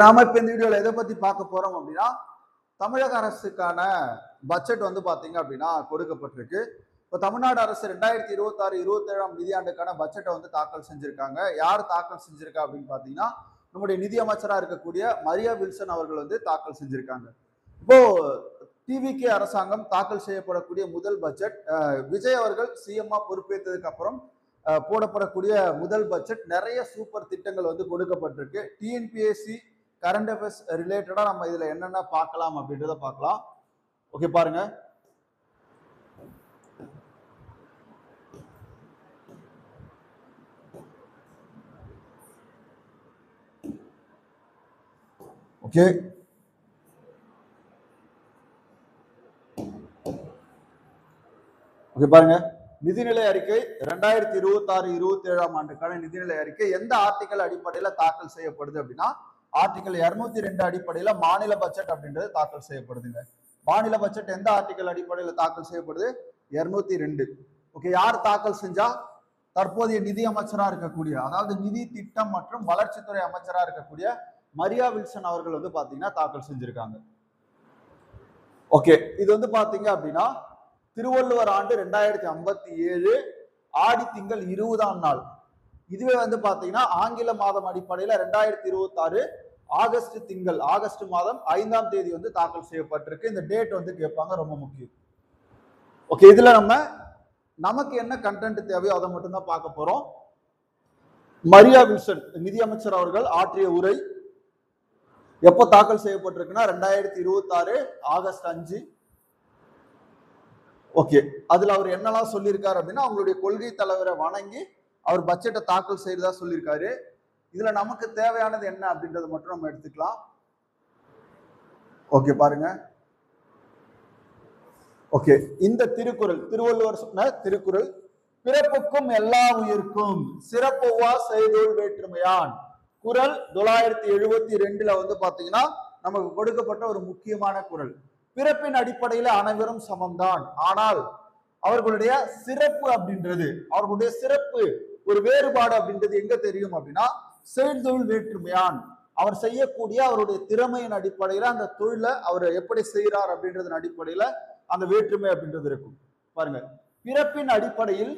நாம இப்ப இந்த வீடியோல எதை பத்தி பார்க்க போறோம் அப்படின்னா, தமிழக அரசுக்கான பட்ஜெட் வந்து பாத்தீங்க அப்படின்னா கொடுக்கப்பட்டிருக்கு. இப்ப தமிழ்நாடு அரசு 2026, 27ஆம் நிதியாண்டுக்கான பட்ஜெட்டை வந்து தாக்கல் செஞ்சிருக்காங்க. யார் தாக்கல் செஞ்சிருக்கா அப்படின்னு பாத்தீங்கன்னா, நம்முடைய நிதி அமைச்சரா இருக்கக்கூடிய மரியா வில்சன் அவர்கள் வந்து தாக்கல் செஞ்சிருக்காங்க. இப்போ டிவிகே அரசாங்கம் தாக்கல் செய்யப்படக்கூடிய முதல் பட்ஜெட், விஜய் அவர்கள் சிஎம்ஆ பொறுப்பேற்றதுக்கு அப்புறம் போடப்படக்கூடிய முதல் பட்ஜெட். நிறைய சூப்பர் திட்டங்கள் வந்து கொடுக்கப்பட்டிருக்கு. டிஎன்பிஎஸ்சி கரண்ட் அஃபேர்ஸ் ரிலேட்டடா நம்ம இதுல என்னென்ன பார்க்கலாம் அப்படின்றத பார்க்கலாம். ஓகே பாருங்க. ஓகே ஓகே பாருங்க. நிதிநிலை அறிக்கை 2026-27ஆம் ஆண்டுக்கான நிதிநிலை அறிக்கை எந்த ஆர்டிகல் அடிப்படையில் தாக்கல் செய்யப்படுது அப்படின்னா, ஆர்டிகல் 202 அடிப்படையில் மாநில பட்ஜெட் அப்படின்றது தாக்கல் செய்யப்படுதுங்க. மாநில பட்ஜெட் எந்த ஆர்டிகல் அடிப்படையில் தாக்கல் செய்யப்படுது? 202. ஓகே, யார் தாக்கல் செஞ்சா? தற்போதைய நிதி அமைச்சரா இருக்கக்கூடிய, அதாவது நிதி திட்டம் மற்றும் வளர்ச்சித்துறை அமைச்சரா இருக்கக்கூடிய மரியா வில்சன் அவர்கள் வந்து பாத்தீங்கன்னா தாக்கல் செஞ்சிருக்காங்க. ஓகே, இது வந்து பாத்தீங்க அப்படின்னா திருவள்ளுவர் ஆண்டு 2057 ஆடி திங்கள் 20ஆம் நாள். இதுவே வந்து பாத்தீங்கன்னா ஆங்கில மாதம் அடிப்படையில 2026 ஆகஸ்ட் மாதம் 5ஆம் தேதி வந்து தாக்கல் செய்யப்பட்டிருக்கு. இந்த டேட் வந்து கேட்பாங்க, ரொம்ப முக்கியம். ஓகே, இதுல நமக்கு என்ன கண்டென்ட் தேவையோ அதை மட்டும் தான் பார்க்க போறோம். மரியா வில்சன் நிதியமைச்சர் அவர்கள் ஆற்றிய உரை எப்போ தாக்கல் செய்யப்பட்டிருக்குன்னா 2026 ஆகஸ்ட் 5. ஓகே, அதுல அவர் என்னெல்லாம் சொல்லியிருக்காரு அப்படின்னா, அவங்களுடைய கொள்கை தலைவரை வணங்கி அவர் பட்ஜெட்டை தாக்கல் செய்யறதா சொல்லியிருக்காரு. இதுல நமக்கு தேவையானது என்ன அப்படின்றத மட்டும் நம்ம எடுத்துக்கலாம். ஓகே பாருங்க. ஓகே, இந்த திருக்குறள் திருவள்ளுவர் சொன்ன திருக்குறள், பிறப்புக்கும் எல்லா உயிர்க்கும் சிறப்புவா செய்தோள் வேற்றுமையான், குறள் 972ல வந்து பாத்தீங்கன்னா நமக்கு கொடுக்கப்பட்ட ஒரு முக்கியமான குறள். பிறப்பின் அடிப்படையில அனைவரும் சமம்தான், ஆனால் அவர்களுடைய சிறப்பு அப்படின்றது, அவர்களுடைய சிறப்பு ஒரு வேறுபாடு அப்படின்றது எங்க தெரியும் அப்படின்னா, செய்தொழில் வேற்றுமையான், அவர் செய்யக்கூடிய அவருடைய திறமையின் அடிப்படையில அந்த தொழிலை அவர் எப்படி செய்யறார் அப்படின்றதன் அடிப்படையில அந்த வேற்றுமை அப்படின்றது இருக்கும். பாருங்க, பிறப்பின் அடிப்படையில்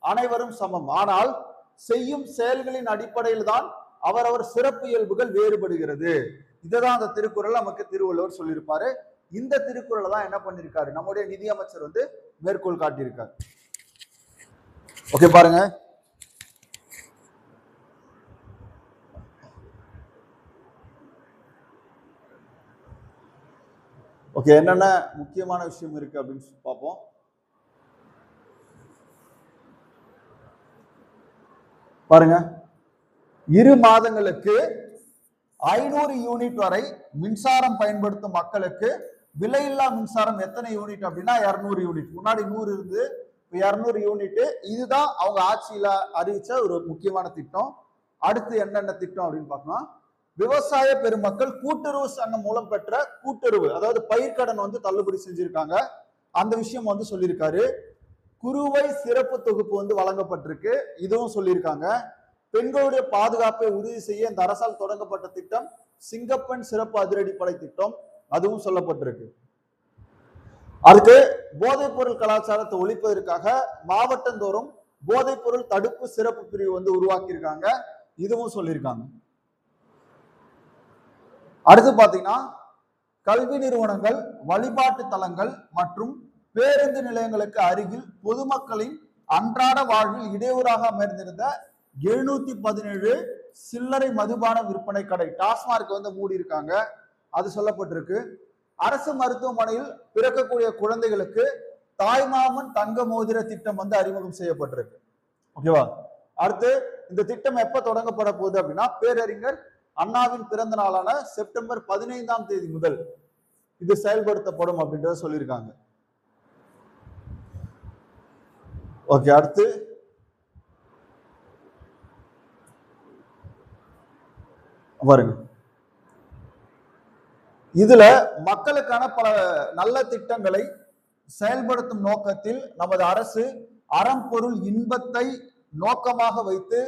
அனைவரும் சமம், ஆனால் செய்யும் செயல்களின் அடிப்படையில் தான் அவரவர் சிறப்பு இயல்புகள் வேறுபடுகிறது. இதுதான் அந்த திருக்குறள் நமக்கு திருவள்ளுவர் சொல்லியிருப்பாரு. இந்த திருக்குறளை தான் என்ன பண்ணிருக்காரு நம்முடைய நிதியமைச்சர் வந்து மேற்கோள் காட்டியிருக்காரு. ஓகே பாருங்க. ஓகே, என்னென்ன முக்கியமான விஷயம் இருக்கு அப்படின்னு பார்ப்போம். பாருங்க, 2 மாதங்களுக்கு 500 யூனிட் வரை மின்சாரம் பயன்படுத்தும் மக்களுக்கு விலையில்லா மின்சாரம் எத்தனை யூனிட் அப்படின்னா 200 யூனிட். முன்னாடி 100 இருந்து 200 யூனிட். இதுதான் அவங்க ஆட்சியில அறிவிச்ச ஒரு முக்கியமான திட்டம். அடுத்து என்னென்ன திட்டம் அப்படின்னு பார்க்கணும். விவசாய பெருமக்கள் கூட்டுறவு சங்கம் மூலம் பெற்ற கூட்டுறவு, அதாவது பயிர்க்கடன் வந்து தள்ளுபடி செஞ்சிருக்காங்க. அந்த விஷயம் வந்து சொல்லியிருக்காரு. குறுவை சிறப்பு தொகுப்பு வந்து வழங்கப்பட்டிருக்கு, இதுவும் சொல்லியிருக்காங்க. பெண்களுடைய பாதுகாப்பை உறுதி செய்ய இந்த அரசால் தொடங்கப்பட்ட திட்டம் சிங்கப்பெண் சிறப்பு அதிரடிப்படை திட்டம், அதுவும் சொல்லப்பட்டிருக்கு. அதுக்கு போதைப் பொருள் கலாச்சாரத்தை ஒழிப்பதற்காக மாவட்டந்தோறும் போதைப் பொருள் தடுப்பு சிறப்பு பிரிவு வந்து உருவாக்கியிருக்காங்க, இதுவும் சொல்லியிருக்காங்க. அடுத்து பாத்தீங்கன்னா, கல்வி நிறுவனங்கள், வழிபாட்டு தலங்கள் மற்றும் பேருந்து நிலையங்களுக்கு அருகில் பொதுமக்களின் அன்றாட வாழ்வில் இடையூறாக அமர்ந்திருந்த 717 சில்லறை மதுபான விற்பனை கடை டாஸ்மார்க் வந்து மூடி இருக்காங்க, அது சொல்லப்பட்டிருக்கு. அரசு மருத்துவமனையில் பிறக்கக்கூடிய குழந்தைகளுக்கு தாய்மாமன் தங்க மோதிர திட்டம் வந்து அறிமுகம் செய்யப்பட்டிருக்கு. ஓகேவா? அடுத்து இந்த திட்டம் எப்ப தொடங்கப்பட போகுது அப்படின்னா, பேரறிஞர் அண்ணாவின் பிறந்த நாளான செப்டம்பர் 15ஆம் தேதி முதல் இது செயல்படுத்தப்படும் அப்படின்றத சொல்லியிருக்காங்க. ஓகே, அடுத்து பாருங்க. இதுல மக்களுக்கான பல நல்ல திட்டங்களை செயல்படுத்தும் நோக்கத்தில் நமது அரசு அறம் பொருள் இன்பத்தை நோக்கமாக வைத்து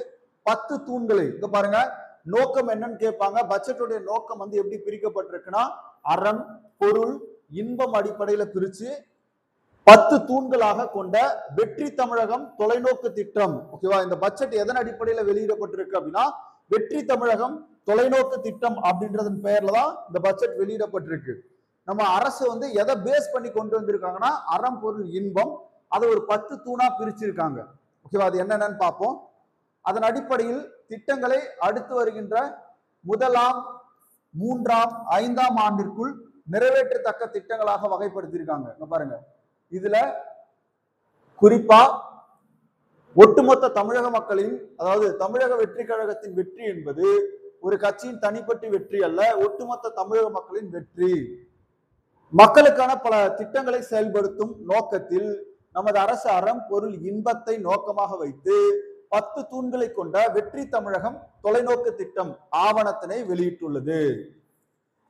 10 தூண்களை, இங்க பாருங்க, நோக்கம் என்னன்னு கேட்பாங்க. பட்ஜெட்டுடைய நோக்கம் வந்து எப்படி பிரிக்கப்பட்டிருக்குன்னா அறம், பொருள், இன்பம் அடிப்படையில பிரிச்சு 10 தூண்களாக கொண்ட வெற்றி தமிழகம் தொலைநோக்கு திட்டம். ஓகேவா? இந்த பட்ஜெட் எதன் அடிப்படையில வெளியிடப்பட்டிருக்கு அப்படின்னா வெற்றி தமிழகம் தொலைநோக்கு திட்டம் அப்படின்றதன் பெயர்ல தான் இந்த பட்ஜெட் வெளியிடப்பட்டிருக்கு. நம்ம அரசு வந்து எதை பேஸ் பண்ணி கொண்டு வந்திருக்காங்கன்னா அறம், பொருள், இன்பம், அதை ஒரு 10 தூணா பிரிச்சிருக்காங்க. ஓகேவா? அது என்னென்னு பார்ப்போம். அதன் அடிப்படையில் திட்டங்களை அடுத்து வருகின்ற 1ஆம், 3ஆம், 5ஆம் ஆண்டிற்குள் நிறைவேற்றத்தக்க திட்டங்களாக வகைப்படுத்தியிருக்காங்க. பாருங்க, இதுல குறிப்பா ஒட்டுமொத்த தமிழக மக்களின், அதாவது தமிழக வெற்றி கழகத்தின் வெற்றி என்பது ஒரு கட்சியின் தனிப்பட்ட வெற்றி அல்ல, ஒட்டுமொத்த தமிழக மக்களின் வெற்றி. மக்களுக்கான பல திட்டங்களை செயல்படுத்தும் நோக்கத்தில் நமது அரசு அறம், பொருள், இன்பத்தை நோக்கமாக வைத்து 10 தூண்களை கொண்ட வெற்றி தமிழகம் தொலைநோக்கு திட்டம் ஆவணத்தினை வெளியிட்டுள்ளது.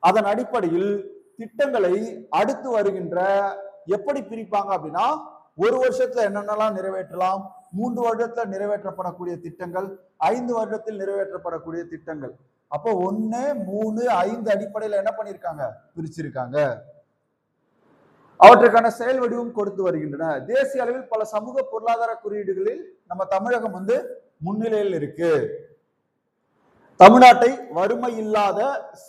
அதன் அடிப்படையில் திட்டங்களை அடுத்து வருகின்ற எப்படி பிரிப்பாங்க அப்படின்னா ஒரு வருஷத்துல என்னென்னலாம் நிறைவேற்றலாம், 3 வருடத்துல நிறைவேற்றப்படக்கூடிய திட்டங்கள், 5 வருடத்தில் நிறைவேற்றப்படக்கூடிய திட்டங்கள். அப்போ 1, 3, 5 அடிப்படையில என்ன பண்ணிருக்காங்க, பிரிச்சிருக்காங்க. அவற்றுக்கான செயல் வடிவம் கொடுத்து வருகின்றன. தேசிய அளவில் பல சமூக பொருளாதார குறியீடுகளில் நம்ம தமிழகம் வந்து முன்னிலையில் இருக்கு. தமிழ்நாட்டை வறுமை இல்லாத,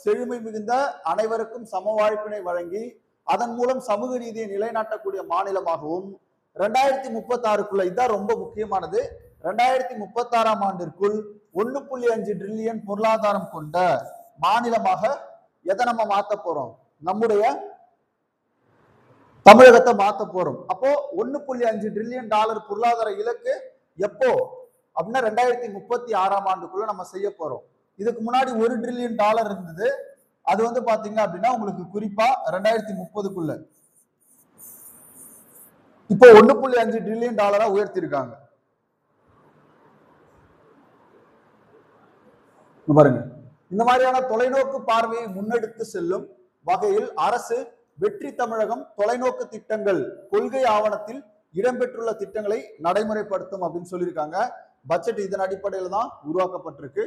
செழுமை மிகுந்த, அனைவருக்கும் சம வாய்ப்பினை வழங்கி அதன் மூலம் சமூக நீதியை நிலைநாட்டக்கூடிய மாநிலமாகவும் 2036க்குள்ள, இதுதான் ரொம்ப முக்கியமானது, 2036ஆம் ஆண்டிற்குள் 1.5 டிரில்லியன் பொருளாதாரம் கொண்ட மாநிலமாக எதை நம்ம மாத்த போறோம், நம்முடைய தமிழகத்தை மாத்த போறோம். அப்போ 1.5 டிரில்லியன் டாலர் பொருளாதார இலக்கு எப்போ அப்படின்னா 2036ஆம் ஆண்டுக்குள்ள நம்ம செய்ய போறோம். இதுக்கு முன்னாடி 1 டிரில்லியன் டாலர் இருந்தது. அது வந்து பாத்தீங்க அப்படின்னா உங்களுக்கு குறிப்பா 2030க்குள்ள இப்போ 1.5 டிரில்லியன் டாலரா உயர்த்திருக்காங்க. பாருங்க, இந்த மாதிரியான தொலைநோக்கு பார்வையை முன்னெடுத்து செல்லும் வகையில் அரசு வெற்றி தமிழகம் தொலைநோக்கு திட்டங்கள் கொள்கை ஆவணத்தில் இடம்பெற்றுள்ள திட்டங்களை நடைமுறைப்படுத்தும் அப்படின்னு சொல்லியிருக்காங்க. பட்ஜெட் இதன் அடிப்படையில் தான் உருவாக்கப்பட்டிருக்கு.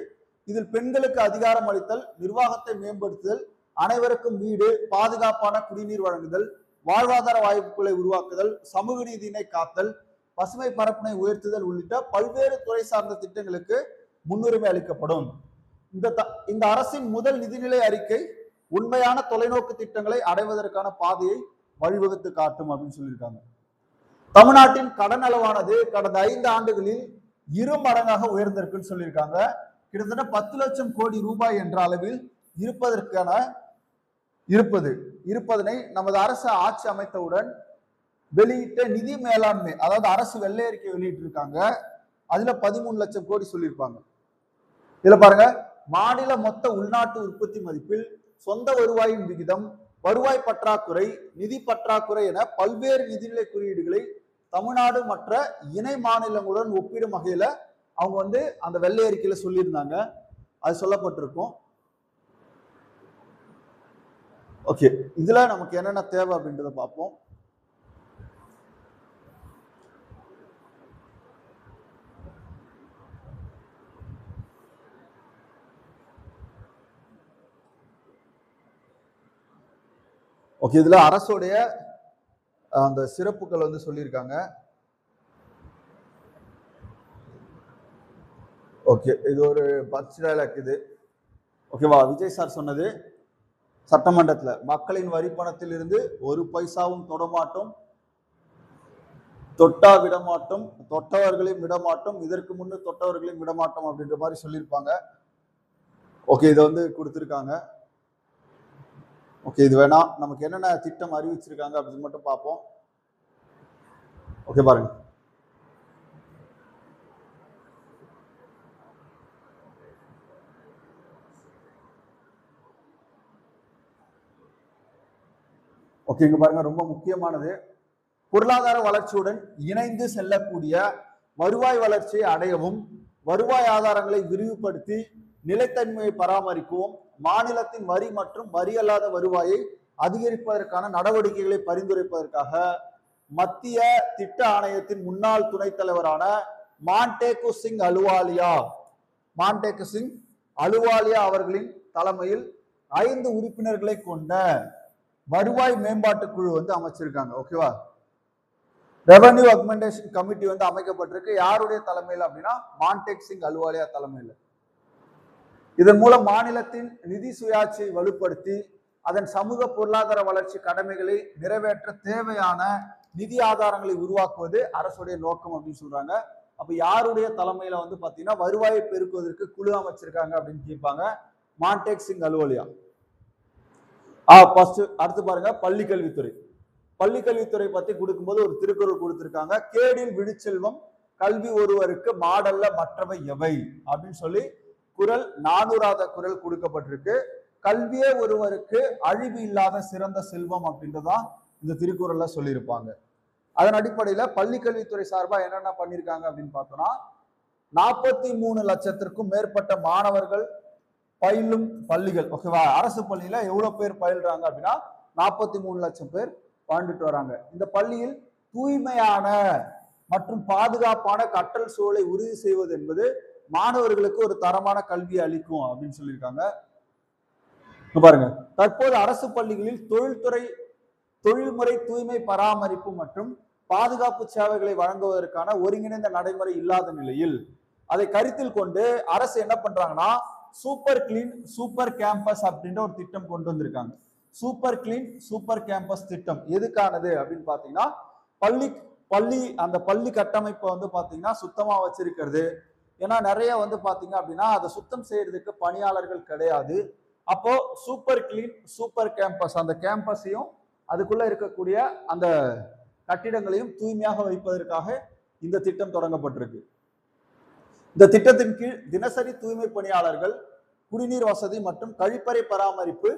இதில் பெண்களுக்கு அதிகாரம் அளித்தல், நிர்வாகத்தை மேம்படுத்துதல், அனைவருக்கும் வீடு, பாதுகாப்பான குடிநீர் வழங்குதல், வாழ்வாதார வாய்ப்புகளை உருவாக்குதல், சமூக நீதியினை காத்தல், பசுமை பரப்பினை உயர்த்துதல் உள்ளிட்ட பல்வேறு துறை சார்ந்த திட்டங்களுக்கு முன்னுரிமை அளிக்கப்படும். இந்த அரசின் முதல் நிதிநிலை அறிக்கை உண்மையான தொலைநோக்கு திட்டங்களை அடைவதற்கான பாதையை வழிவகுத்து காட்டும் அப்படின்னு சொல்லியிருக்காங்க. தமிழ்நாட்டின் கடன் அளவானது கடந்த 5 ஆண்டுகளில் 2 மடங்காக உயர்ந்திருக்குன்னு சொல்லியிருக்காங்க. கிட்டத்தட்ட 10 லட்சம் கோடி ரூபாய் என்ற அளவில் இருப்பதனை நமது அரசு ஆட்சி அமைத்தவுடன் வெளியிட்ட நிதி மேலாண்மை, அதாவது அரசு வெள்ளை அறிக்கை வெளியிட்டு இருக்காங்க. அதுல 13 லட்சம் கோடி சொல்லியிருப்பாங்க. இதுல பாருங்க, மாநில மொத்த உள்நாட்டு உற்பத்தி மதிப்பில் சொந்த வருவாயின் விகிதம், வருவாய் பற்றாக்குறை, நிதி பற்றாக்குறை என பல்வேறு நிதிநிலை குறியீடுகளை தமிழ்நாடு மற்ற இணை மாநிலங்களுடன் ஒப்பிடும் வகையில அவங்க வந்து அந்த வெள்ளை அறிக்கையில சொல்லியிருந்தாங்க. அது சொல்லப்பட்டிருக்கும். ஓகே, இதுல நமக்கு என்னென்ன தேவை அப்படின்றத பார்ப்போம். ஓகே, இதுல அரசுடைய அந்த சிறப்புகள் வந்து சொல்லியிருக்காங்க. ஓகே, இது ஒரு பட்ஜெட் டயலாக் இது. ஓகேவா? விஜய் சார் சொன்னது சட்டமன்றத்துல, மக்களின் வரி பணத்தில் இருந்து 1 பைசாவும் தொடமாட்டோம், தொட்டா விடமாட்டோம், தொட்டவர்களையும் விடமாட்டோம், இதற்கு முன்னு தொட்டவர்களையும் விடமாட்டோம் அப்படின்ற மாதிரி சொல்லியிருப்பாங்க. ஓகே, இதை வந்து கொடுத்துருக்காங்க. ஓகே, இது வேணா நமக்கு என்னென்ன திட்டம் அறிவிச்சிருக்காங்க அப்படின்னு மட்டும் பார்ப்போம். ஓகே, பாருங்க. ஓகே, இங்க பாருங்க, ரொம்ப முக்கியமானது, பொருளாதார வளர்ச்சியுடன் இணைந்து செல்லக்கூடிய வருவாய் வளர்ச்சியை அடையவும், வருவாய் ஆதாரங்களை விரிவுபடுத்தி நிலைத்தன்மையை பராமரிக்கவும், மாநிலத்தின் வரி மற்றும் வரி அல்லாத வருவாயை அதிகரிப்பதற்கான நடவடிக்கைகளை பரிந்துரைப்பதற்காக மத்திய திட்ட ஆணையத்தின் முன்னாள் துணைத் தலைவரான மான்டேகு சிங் அலுவாலியா அவர்களின் தலைமையில் 5 உறுப்பினர்களை கொண்ட வருவாய் மேம்பாட்டு குழு வந்து அமைச்சிருக்காங்க. ஓகேவா? ரெவன்யூ அக்மெண்டேஷன் கமிட்டி வந்து அமைக்கப்பட்டிருக்கு. யாருடைய தலைமையில் அப்படின்னா மான்டேக் சிங் அலுவாலியா தலைமையில். இதன் மூலம் மாநிலத்தின் நிதி சுயாட்சியை வலுப்படுத்தி அதன் சமூக பொருளாதார வளர்ச்சி கடமைகளை நிறைவேற்ற தேவையான நிதி ஆதாரங்களை உருவாக்குவது அரசுடைய நோக்கம் அப்படின்னு சொல்றாங்க. அப்ப யாருடைய தலைமையில வந்து பாத்தீங்கன்னா வருவாயை பெருக்குவதற்கு குழு அமைச்சிருக்காங்க அப்படின்னு கேட்பாங்க. மான்டேக் சிங் அலுவாலியா. அடுத்து பாருங்க பள்ளிக்கல்வித்துறை. பள்ளிக்கல்வித்துறை பத்தி கொடுக்கும்போது ஒரு திருக்குறள் கொடுத்திருக்காங்க. கேடில் விழுச்செல்வம் கல்வி ஒருவருக்கு மாடல்ல மற்றவை எவை அப்படின்னு சொல்லி குறள் 400வது குறள் கொடுக்கப்பட்டிருக்கு. கல்வியே ஒருவருக்கு அழிவு இல்லாத சிறந்த செல்வம் அப்படின்றதான் இந்த திருக்குறள்ல சொல்லியிருப்பாங்க. அதன் அடிப்படையில பள்ளிக்கல்வித்துறை சார்பா என்னென்ன பண்ணிருக்காங்க அப்படின்னு பார்த்தோம்னா 43 லட்சத்திற்கும் மேற்பட்ட மாணவர்கள் பயிலும் பள்ளிகள். ஓகேவா? அரசு பள்ளியில எவ்வளவு பேர் பயில்றாங்க அப்படின்னா 43 லட்சம் பேர் வாழ்ந்துட்டு வராங்க. இந்த பள்ளியில் தூய்மையான மற்றும் பாதுகாப்பான கற்றல் சூழலை உறுதி செய்வது என்பது மாணவர்களுக்கு ஒரு தரமான கல்வியை அளிக்கும் அப்படின்னு சொல்லியிருக்காங்க. பாருங்க, தற்போது அரசு பள்ளிகளில் தொழில்முறை தூய்மை பராமரிப்பு மற்றும் பாதுகாப்பு சேவைகளை வழங்குவதற்கான ஒருங்கிணைந்த நடைமுறை இல்லாத நிலையில் அதை கருத்தில் கொண்டு அரசு என்ன பண்றாங்கன்னா சூப்பர் கிளீன் சூப்பர் கேம்பஸ் அப்படின்ற ஒரு திட்டம் கொண்டு வந்திருக்காங்க. சூப்பர் கிளீன் சூப்பர் கேம்பஸ் திட்டம் எதுக்கானது அப்படின்னு பாத்தீங்கன்னா அந்த பள்ளி கட்டமைப்பை வந்து பாத்தீங்கன்னா சுத்தமா வச்சிருக்கிறது. ஏன்னா நிறைய வந்து பாத்தீங்க அப்படின்னா அதை சுத்தம் செய்யறதுக்கு பணியாளர்கள் கிடையாது. அப்போ சூப்பர் கிளீன் சூப்பர் கேம்பஸ் அந்த கேம்பஸையும் அதுக்குள்ள இருக்கக்கூடிய அந்த கட்டிடங்களையும் தூய்மையாக வைப்பதற்காக இந்த திட்டம் தொடங்கப்பட்டிருக்கு. இந்த திட்டத்தின் கீழ் தினசரி தூய்மை பணியாளர்கள், குடிநீர் வசதி மற்றும் கழிப்பறை பராமரிப்பு,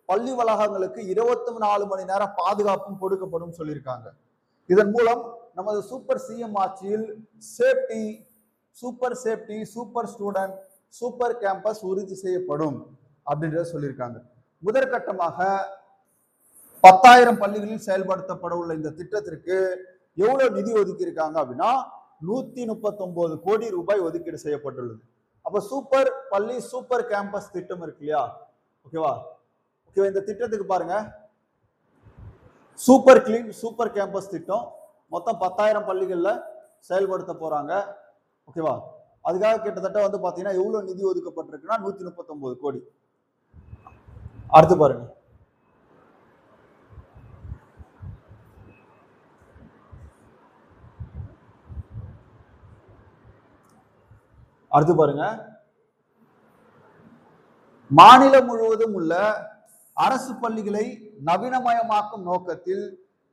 பள்ளி வளாகங்களுக்கு 24 மணி நேர பாதுகாப்பும் கொடுக்கப்படும் சொல்லியிருக்காங்க. இதன் மூலம் நமது சூப்பர் சிஎம் ஆட்சியில் super safety, super student, super campus உறுதி செய்யப்படும் அப்படின்றத சொல்லியிருக்காங்க. முதற்கட்டமாக 10,000 பள்ளிகளில் செயல்படுத்தப்பட உள்ள இந்த திட்டத்திற்கு எவ்வளவு நிதி ஒதுக்கி இருக்காங்க அப்படின்னா 139 கோடி ரூபாய் ஒதுக்கீடு செய்யப்பட்டுள்ளது. அப்ப சூப்பர் பள்ளி சூப்பர் கேம்பஸ் திட்டம் இருக்கு இல்லையா? ஓகேவா? இந்த திட்டத்துக்கு பாருங்க, சூப்பர் கிளீன் சூப்பர் கேம்பஸ் திட்டம் மொத்தம் 10,000 பள்ளிகள்ல செயல்படுத்த போறாங்க. ஓகேவா? அதுக்காக கிட்டத்தட்ட வந்து பாத்தீங்கன்னா எவ்வளவு நிதி ஒதுக்கப்பட்டிருக்குன்னா 139 கோடி. அடுத்து பாருங்க, மாநிலம் முழுவதும் உள்ள அரசு பள்ளிகளை நவீனமயமாக்கும் நோக்கத்தில்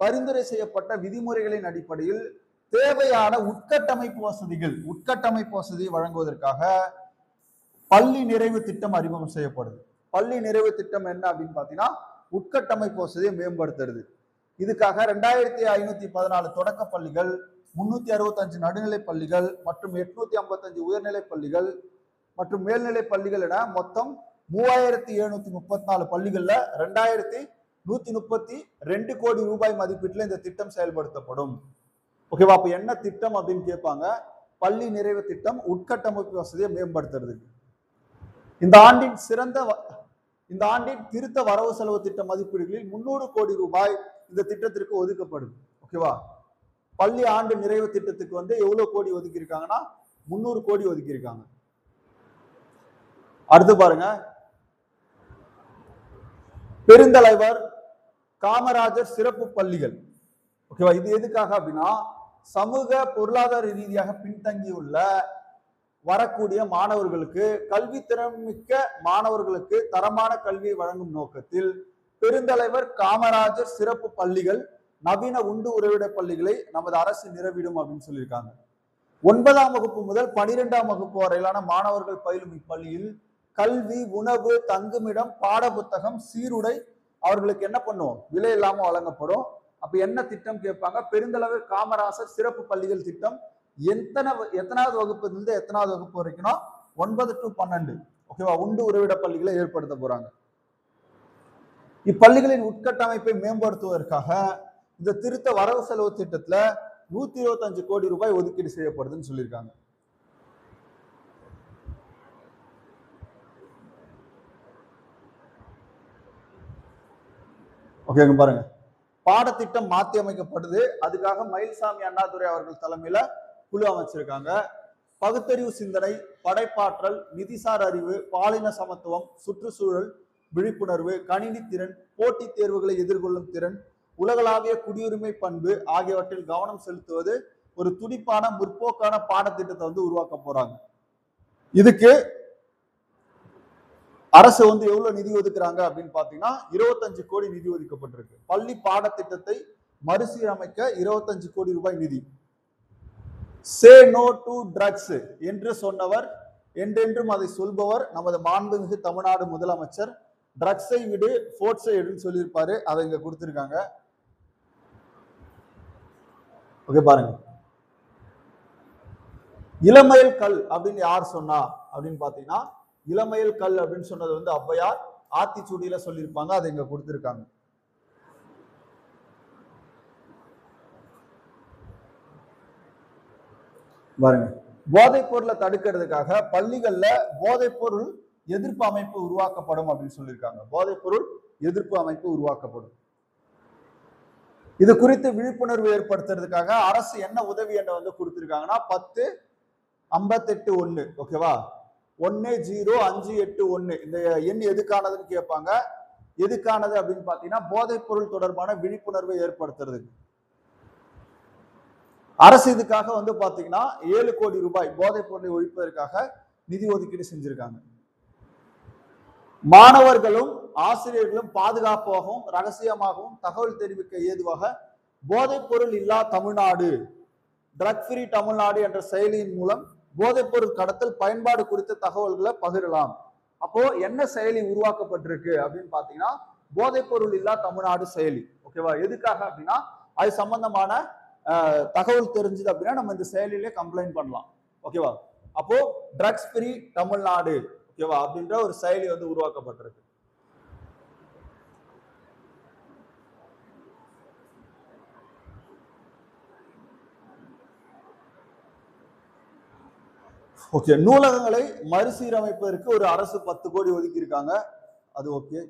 பரிந்துரை செய்யப்பட்ட விதிமுறைகளின் அடிப்படையில் தேவையான உட்கட்டமைப்பு வசதியை வழங்குவதற்காக பள்ளி நிறைவு திட்டம் அறிமுகம் செய்யப்படுது. பள்ளி நிறைவு திட்டம் என்ன அப்படின்னு பாத்தீங்கன்னா உட்கட்டமைப்பு வசதியை மேம்படுத்துறது. இதுக்காக 2514 தொடக்க பள்ளிகள், 365 நடுநிலை பள்ளிகள் மற்றும் 855 உயர்நிலை பள்ளிகள் மற்றும் மேல்நிலை பள்ளிகள் என மொத்தம் 3734 பள்ளிகள்ல 2132 கோடி ரூபாய் மதிப்பீட்டுல இந்த திட்டம் செயல்படுத்தப்படும். ஓகேவா? அப்ப என்ன திட்டம் அப்படின்னு கேட்பாங்க. பள்ளி நிறைவு திட்டம், உட்கட்டமைப்பு வசதியை மேம்படுத்துறதுக்கு. இந்த ஆண்டின் திருத்த வரவு செலவு திட்ட மதிப்பீடுகளில் 300 கோடி ரூபாய் இந்த திட்டத்திற்கு ஒதுக்கப்படுது. ஓகேவா? பள்ளி ஆண்டு நிறைவு திட்டத்துக்கு வந்து எவ்வளவு கோடி ஒதுக்கி இருக்காங்கன்னா 300 கோடி ஒதுக்கி இருக்காங்க. அடுத்து பாருங்க, பெருந்தலைவர் காமராஜர் சிறப்பு பள்ளிகள். ஓகேவா? இது எதுக்காக அப்படின்னா சமூக பொருளாதார ரீதியாக பின்தங்கியுள்ள வரக்கூடிய மாணவர்களுக்கு, கல்வி திறன்மிக்க மாணவர்களுக்கு தரமான கல்வியை வழங்கும் நோக்கத்தில் பெருந்தலைவர் காமராஜர் சிறப்பு பள்ளிகள், நவீன உண்டு உறைவிட பள்ளிகளை நமது அரசு நிறுவிடும் அப்படின்னு சொல்லியிருக்காங்க. 9ஆம் வகுப்பு முதல் 12ஆம் வகுப்பு வரையிலான மாணவர்கள் பயிலும் இப்பள்ளியில் கல்வி, உணவு, தங்குமிடம், பாட புத்தகம், சீருடை அவர்களுக்கு என்ன பண்ணுவோம்? விலை இல்லாம வழங்கப்படும். அப்ப என்ன திட்டம் கேட்பாங்க? பெருந்தலைவர் காமராஜர் சிறப்பு பள்ளிகள் திட்டம். எத்தனாவது வகுப்புல எத்தனாவது வகுப்பு வரைக்கும்? 9 to 12. ஓகேவா? உண்டு உறைவிட பள்ளிகளை ஏற்படுத்த போறாங்க. இப்பள்ளிகளின் உட்கட்டமைப்பை மேம்படுத்துவதற்காக இந்த திருத்த வரவு செலவு திட்டத்துல 125 கோடி ரூபாய் ஒதுக்கீடு செய்யப்படுதுன்னு சொல்லியிருக்காங்க. ஓகேங்க, பாருங்க. பாடத்திட்டம் மாற்றி அமைக்கப்படுது. அதுக்காக மயில்சாமி அண்ணாதுரை அவர்கள் தலைமையில குழு அமைச்சிருக்காங்க. பகுத்தறிவு சிந்தனை, படைப்பாற்றல், நிதிசார் அறிவு, பாலின சமத்துவம், சுற்றுச்சூழல் விழிப்புணர்வு, கணினி திறன், போட்டித் தேர்வுகளை எதிர்கொள்ளும் திறன், உலகளாவிய குடியுரிமை பண்பு ஆகியவற்றில் கவனம் செலுத்துவது ஒரு துடிப்பான முற்போக்கான பாடத்திட்டத்தை வந்து உருவாக்க போறாங்க. இதுக்கு அரசு வந்து எவ்வளவு நிதி ஒதுக்குறாங்க அப்படின்னு பாத்தீங்கன்னா 25 கோடி நிதி ஒதுக்கப்பட்டிருக்கு. பள்ளி பாடத்திட்டத்தை மறுசீரமைக்க 25 கோடி ரூபாய் நிதி. சே நோ டு ட்ரக்ஸ் என்று சொன்னவர், என்றென்றும் அதை சொல்பவர் நமது மாண்புமிகு தமிழ்நாடு முதலமைச்சர். ட்ரக்ஸை விடு, ஸ்போர்ட்ஸை எடுன்னு சொல்லியிருப்பாரு. அதை இங்க கொடுத்திருக்காங்க. ஓகே, பாருங்க. இளமயல் கல் அப்படின்னு யார் சொன்னா அப்படின்னு பாத்தீங்கன்னா, இளமயல் கல் அப்படின்னு சொன்னது வந்து ஔவையார். ஆத்திச்சூடியில சொல்லியிருப்பாங்க. அதை இங்க கொடுத்திருக்காங்க. பாருங்க, போதைப் பொருளை தடுக்கிறதுக்காக பள்ளிகள்ல போதைப் பொருள் எதிர்ப்பு அமைப்பு உருவாக்கப்படும் அப்படின்னு சொல்லியிருக்காங்க. போதைப் பொருள் எதிர்ப்பு அமைப்பு உருவாக்கப்படும். இது குறித்து விழிப்புணர்வு ஏற்படுத்துறதுக்காக அரசு என்ன உதவி எண்ணை வந்து கொடுத்திருக்காங்கன்னா 1058-1. ஓகேவா, 1058-1. இந்த எண் எதுக்கானதுன்னு கேட்பாங்க. எதுக்கானது அப்படின்னு பாத்தீங்கன்னா போதைப் பொருள் தொடர்பான விழிப்புணர்வை ஏற்படுத்துறதுக்கு அரசு இதுக்காக வந்து பாத்தீங்கன்னா 7 கோடி ரூபாய் போதைப் பொருளை ஒழிப்பதற்காக நிதி ஒதுக்கீடு செஞ்சிருக்காங்க. மாணவர்களும் ஆசிரியர்களும் பாதுகாப்பாகவும் ரகசியமாகவும் தகவல் தெரிவிக்க ஏதுவாக போதைப் பொருள் இல்லா தமிழ்நாடு, ட்ரக் ஃப்ரீ தமிழ்நாடு என்ற செயலியின் மூலம் போதைப் பொருள் கடத்தல் பயன்பாடு குறித்த தகவல்களை பகிரலாம். அப்போ என்ன செயலி உருவாக்கப்பட்டிருக்கு அப்படின்னு பாத்தீங்கன்னா போதைப் பொருள் இல்லா தமிழ்நாடு செயலி. ஓகேவா, எதுக்காக அப்படின்னா அது சம்பந்தமான தகவல் தெரிஞ்சது அப்படின்னா நம்ம இந்த செயலிலே கம்ப்ளைண்ட் பண்ணலாம். ஓகேவா, அப்போ ட்ரக்ஸ் ஃப்ரீ தமிழ்நாடு, ஓகேவா, அப்படின்ற ஒரு செயலி வந்து உருவாக்கப்பட்டிருக்கு. ஓகே, நூலகங்களை மறுசீரமைப்பதற்கு ஒரு அரசு 10 கோடி ஒதுக்கி இருக்காங்க. அது ஓகே.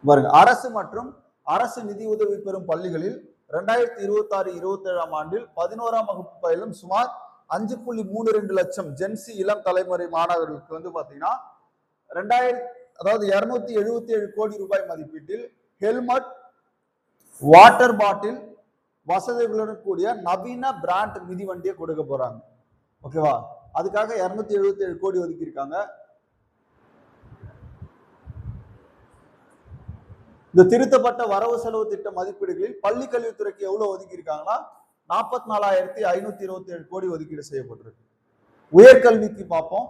பாருங்க, அரசு மற்றும் அரசு நிதி உதவி பெறும் பள்ளிகளில் 2026-27 ஆண்டில் 11ஆம் வகுப்பு பயிலும் சுமார் 5.32 லட்சம் ஜென்சி இளம் தலைமுறை மாணவர்களுக்கு வந்து பாத்தீங்கன்னா 277 கோடி ரூபாய் மதிப்பீட்டில் ஹெல்மெட், வாட்டர் பாட்டில் வசதிகளுடன் கூடிய நவீன பிராண்ட் மிதிவண்டியை கொடுக்க போறாங்க. ஓகேவா, அதுக்காக 277 கோடி ஒதுக்கி இருக்காங்க. இந்த திருத்தப்பட்ட வரவு செலவு திட்ட மதிப்பீடுகளில் பள்ளி கல்வித்துறைக்கு எவ்வளவு ஒதுக்கி இருக்காங்கன்னா 44,527 கோடி ஒதுக்கீடு செய்யப்பட்டிருக்கு. உயர்கல்விக்கு பார்ப்போம்.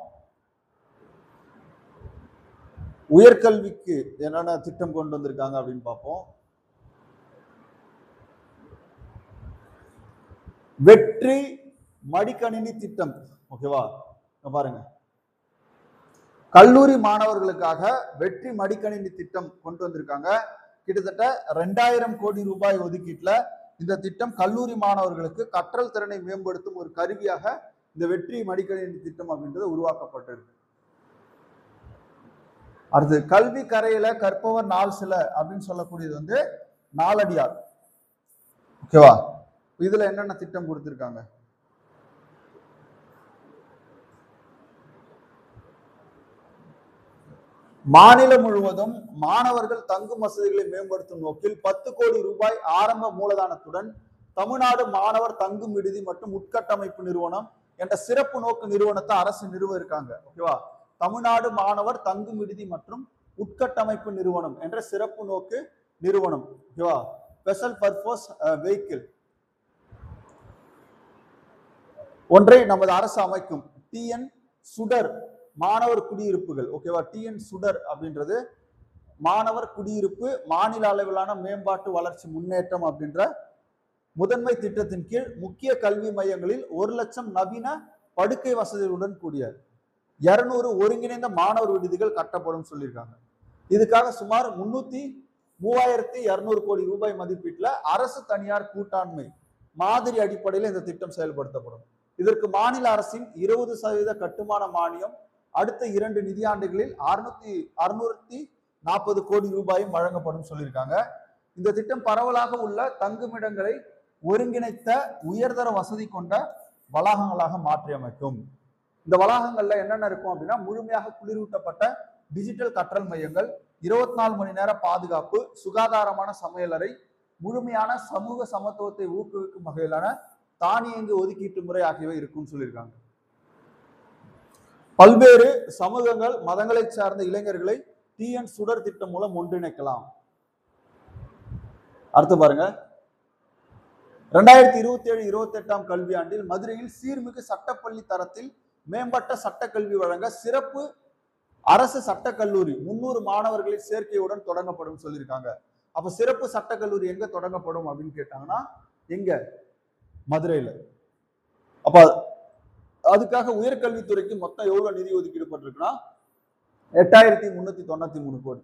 உயர்கல்விக்கு என்னென்ன திட்டம் கொண்டு வந்திருக்காங்க அப்படின்னு பார்ப்போம். வெற்றி மடிக்கணினி திட்டம். ஓகேவா, பாருங்க, கல்லூரி மாணவர்களுக்காக வெற்றி மடிக்கணினி திட்டம் கொண்டு வந்திருக்காங்க. கிட்டத்தட்ட 2000 கோடி ரூபாய் ஒதுக்கீட்டுல இந்த திட்டம் கல்லூரி மாணவர்களுக்கு கற்றல் திறனை மேம்படுத்தும் ஒரு கருவியாக இந்த வெற்றி மடிக்கணினி திட்டம் அப்படின்றது உருவாக்கப்பட்டிருக்கு. அடுத்து கல்வி கரையில கற்பவர் நாள் சில அப்படின்னு சொல்லக்கூடியது வந்து நாலடியார். ஓகேவா, இதுல என்னென்ன திட்டம் கொடுத்திருக்காங்க? மாநிலம் முழுவதும் மாணவர்கள் தங்கும் வசதிகளை மேம்படுத்தும் நோக்கில் 10 கோடி ரூபாய் ஆரம்ப மூலதானத்துடன் தமிழ்நாடு மாணவர் தங்கும் விடுதி மற்றும் உட்கட்டமைப்பு நிறுவனம் என்ற சிறப்பு நோக்கு நிறுவனத்தை அரசு நிறுவ இருக்காங்க. ஓகேவா, தமிழ்நாடு மாணவர் தங்கும் விடுதி மற்றும் உட்கட்டமைப்பு நிறுவனம் என்ற சிறப்பு நோக்கு நிறுவனம். ஓகேவா, ஸ்பெஷல் பர்பஸ் வெஹிக்கிள் ஒன்றை நமது அரசு அமைக்கும். டிஎன் சுடர் மாணவர் குடியிருப்புகள். ஓகேவா, டிஎன் சுடர் அப்படின்றது மாணவர் குடியிருப்பு மாநில அளவிலான மேம்பாட்டு வளர்ச்சி முன்னேற்றம் அப்படின்ற முதன்மை திட்டத்தின் கீழ் முக்கிய கல்வி மையங்களில் 1 லட்சம் நவீன படுக்கை வசதிகளுடன் கூடிய 200 ஒருங்கிணைந்த மாணவர் விடுதிகள் கட்டப்படும் சொல்லியிருக்காங்க. இதுக்காக சுமார் 32,200 கோடி ரூபாய் மதிப்பீட்டுல அரசு தனியார் கூட்டாண்மை மாதிரி அடிப்படையில் இந்த திட்டம் செயல்படுத்தப்படும். இதற்கு மாநில அரசின் 20% கட்டுமான மானியம் அடுத்த 2 நிதியாண்டுகளில் 40 கோடி ரூபாயும் வழங்கப்படும் சொல்லியிருக்காங்க. இந்த திட்டம் பரவலாக உள்ள தங்குமிடங்களை ஒருங்கிணைத்த உயர்தர வசதி கொண்ட வளாகங்களாக மாற்றி அமைக்கும். இந்த வளாகங்கள்ல என்னென்ன இருக்கும் அப்படின்னா, முழுமையாக குளிரூட்டப்பட்ட டிஜிட்டல் கற்றல் மையங்கள், 24 மணி நேர பாதுகாப்பு, சுகாதாரமான சமையலறை, முழுமையான சமூக சமத்துவத்தை ஊக்குவிக்கும் வகையிலான தானியங்கு ஒதுக்கீட்டு முறை ஆகியவை இருக்கும்னு சொல்லியிருக்காங்க. பல்வேறு சமூகங்கள் மதங்களை சார்ந்த இளைஞர்களை டிஎன் சுடர் திட்டம் மூலம் ஒன்றிணைக்கலாம். அடுத்து பாருங்க, 2027-28 கல்வியாண்டில் மதுரையில் சீர்மிகு சட்டப்பள்ளி தரத்தில் மேம்பட்ட சட்டக்கல்வி வழங்க சிறப்பு அரசு சட்டக்கல்லூரி 300 மாணவர்களின் சேர்க்கையுடன் தொடங்கப்படும் சொல்லியிருக்காங்க. அப்ப சிறப்பு சட்டக்கல்லூரி எங்க தொடங்கப்படும் அப்படின்னு கேட்டாங்கன்னா, எங்க? மதுரையில. அப்ப அதுக்காக உயர்கல்வித்துறைக்கு மொத்தம் எவ்வளவு நிதி ஒதுக்கீடுபட்டிருக்குன்னா 8393 கோடி.